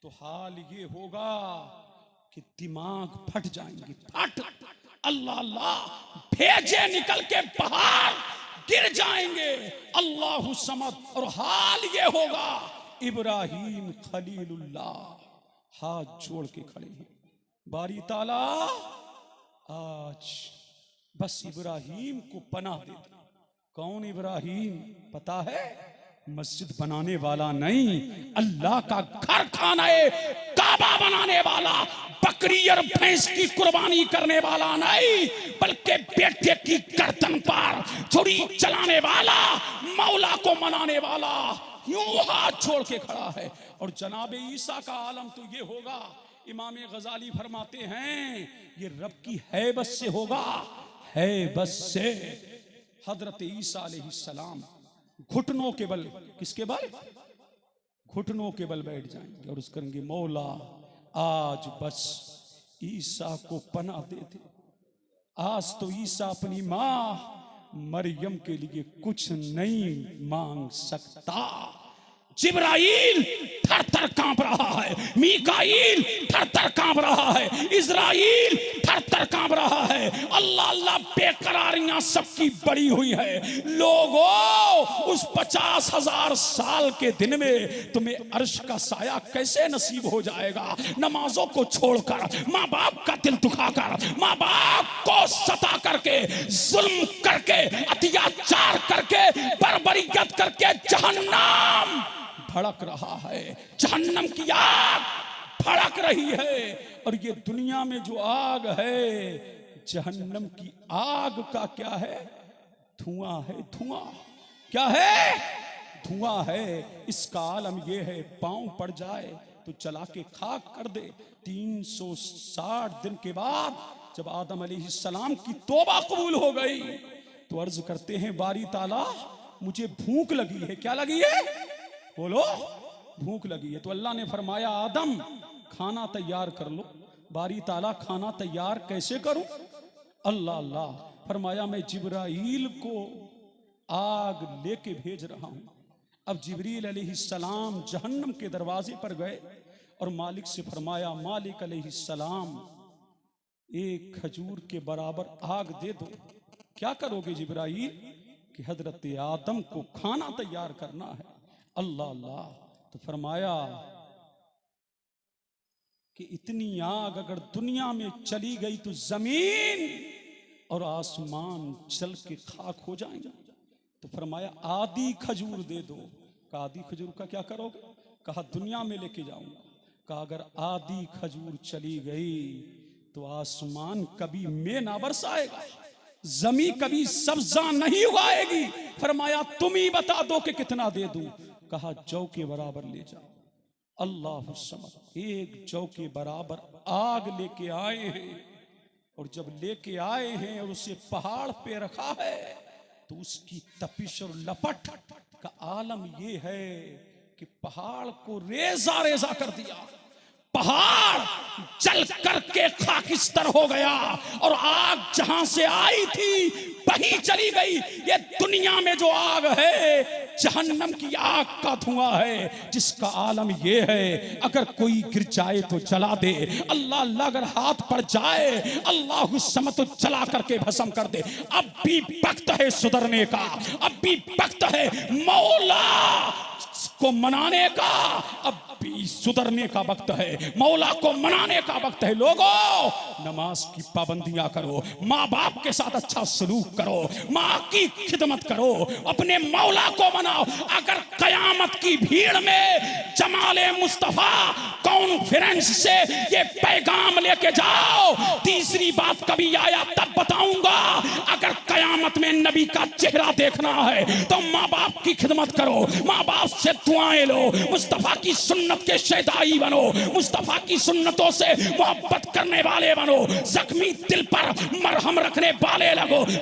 तो हाल ये होगा कि दिमाग फट जाएंगे, फट, अल्लाह अल्लाह, भेजे निकल के बाहर गिर जाएंगे, अल्लाहु समद। और हाल ये होगा, इब्राहीम खलीलुल्लाह हाथ जोड़ के खड़े हैं, बारी ताला आज बस इब्राहीम को पनाह दे दे। कौन इब्राहीम पता है? मस्जिद बनाने वाला नहीं, अल्लाह का घर खानाए काबा बनाने वाला, बकरी और भैंस की कुर्बानी करने वाला नहीं, बल्कि बेटे की गर्दन पर छुरी चलाने वाला, मौला को मनाने वाला यूं हाथ छोड़ के खड़ा है। और जनाब ईसा का आलम तो ये होगा, इमाम गजाली फरमाते हैं, ये रब की हैबत से होगा, हैबत से। हजरत ईसा अलैहिस्सलाम घुटनों के बल, किसके बल? घुटनों के बल बैठ जाएंगे और उसको कहेंगे, मौला आज बस ईसा को पनाह दे दे। आज तो ईसा अपनी मां मरियम के लिए कुछ नहीं मांग सकता। जिब्राइल थर थर कांप रहा है, मीकाईल थर थर कांप रहा है, इज़राइल थर थर कांप रहा है। अल्लाह अल्लाह बेकरारियां सबकी बड़ी हुई है। लोगों, उस 50,000 साल के दिन में तुम्हें अर्श का साया कैसे नसीब हो जाएगा? नमाजों को छोड़कर, माँ बाप का दिल दुखाकर, माँ बाप को सता करके, जुल्म करके, अत्याचार करके, बर्बरियत करके जहन्नम भड़क रहा है, जहन्नम की आग भड़क रही है। और ये दुनिया में जो आग है, जहन्नम की आग का क्या है? धुआं है, धुआं। क्या है? धुआं है। इसका आलम ये है, पांव पड़ जाए तो चला के खाक कर दे। 360 दिन के बाद जब आदम अलैहिस्सलाम की तौबा कबूल हो गई तो अर्ज करते हैं, बारी ताला मुझे भूख लगी है। क्या लगी है? बोलो, भूख लगी है। तो अल्लाह ने फरमाया, आदम खाना तैयार कर लो। बारी ताला खाना तैयार कैसे करूं? अल्लाह अल्लाह फरमाया, मैं जिब्राइल को आग लेके भेज रहा हूं। अब जिब्रील अलैहिस्सलाम जहन्नम के दरवाजे पर गए और मालिक से फरमाया, मालिक अलैहिस्सलाम एक खजूर के बराबर आग दे दो। क्या करोगे जिब्राइल? कि हजरत आदम को खाना तैयार करना है। अल्लाह अल्लाह। तो फरमाया कि इतनी आग अगर दुनिया में चली गई तो जमीन और आसमान जल के खाक हो जाएंगे। तो फरमाया, आधी खजूर दे दो। कहा, आधी खजूर का क्या करोगे? कहा, दुनिया में लेके जाऊंगा। कहा, अगर आधी खजूर चली गई तो आसमान कभी में ना बरसाएगा, जमीन कभी सब्जा नहीं उगाएगी। फरमाया, तुम ही बता दो कि कितना दे दूं। कहा, जौ के बराबर ले जाओ। अल्लाह समद। एक जौ के बराबर आग लेके आए हैं और जब लेके आए हैं और उसे पहाड़ पे रखा है तो उसकी तपिश और लपट का आलम ये है कि पहाड़ को रेजा रेजा कर दिया। पहाड़ जल करके खाकिस्तर हो गया और आग जहां से आई थी वही चली गई। ये दुनिया में जो आग है जहन्नम की आग का धुआं है, जिसका आलम ये है अगर कोई गिर जाए तो जला दे। अल्लाह अल्लाह अगर हाथ पड़ जाए अल्लाह समत तो जला करके भस्म कर दे। अब भी वक्त है सुधरने का, अब भी वक्त है मौला को मनाने का, अब अभी सुधरने का वक्त है, मौला को मनाने का वक्त है। लोगों, नमाज की पाबंदियां करो, माँ बाप के साथ अच्छा सलूक करो, माँ की खिदमत करो, अपने मौला को मनाओ। अगर कयामत की भीड़ में जमाले मुस्तफा कॉन्फ्रेंस से ये पैगाम लेके जाओ, तीसरी बात कभी आया तब बताऊंगा। अगर कयामत में नबी का चेहरा देखना है तो माँ बाप की खिदमत करो, माँ बाप से दुआएं लो, मुस्तफा की सुन्नत के शैदाई बनो, मुस्तफा की सुन्नतों से मोहब्बत करने वाले बनो, जख्मी दिल पर मरहम रखने वाले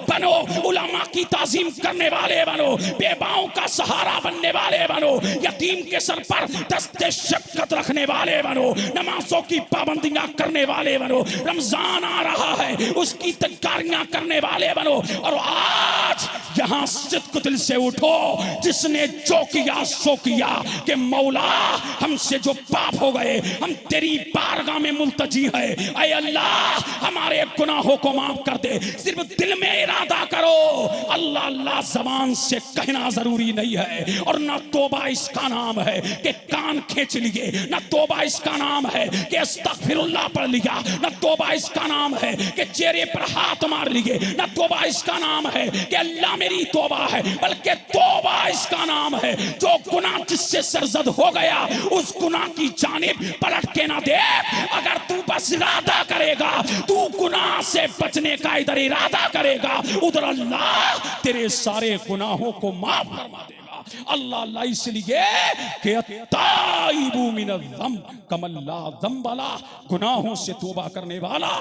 बनो, उलमा की ताजीम करने वाले बनो, बेबाओं का सहारा बनने वाले बनो, यतीम के सर पर दस्ते शफ़क़त रखने वाले बनो, नमाजों की पाबंदियां करने वाले बनो, रमजान आ रहा है उसकी तैयारियां करने वाले बनो। और आज यहां सिद्क दिल से उठो, जिसने जो किया सो किया कि मौला हमसे जो पाप हो गए हम तेरी बारगाह में मुल्तजी है, ऐ अल्लाह हमारे गुनाहों को माफ कर दे। सिर्फ दिल में इरादा करो, अल्लाह अल्लाह जबान से कहना जरूरी नहीं है। और ना तौबा इसका नाम है कि कान खींच लिए, ना तौबा इसका नाम है कि अस्तगफिरुल्लाह पढ़ लिया, ना तौबा इसका नाम है कि चेहरे पर हाथ मार लिए, ना तौबा इसका नाम है कि अल्लाह मेरी तौबा है, बल्कि तौबा इसका नाम है जो गुनाह जिससे सरजद हो गया उस गुनाह की जानिब पलट के ना दे। अगर तू बस इरादा करेगा, तू गुनाह से बचने का इधर इरादा करेगा, उधर अल्लाह तेरे सारे गुनाहों को माफ फरमा देगा। अल्लाह अल्लाह इसलिए कि ताइबू मिनल ज़ंब कमल्ला ज़ंबला, गुनाहों से तौबा करने वाला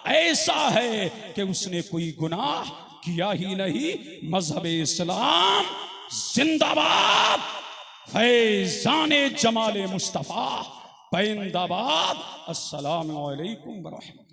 ऐसा है कि उसने कोई गुनाह किया ही नहीं। मजहब इस्लाम जिंदाबाद, फैजाने जमाले मुस्तफा पैंदाबाद। अस्सलामु अलैकुम व रहमतुल्लाह।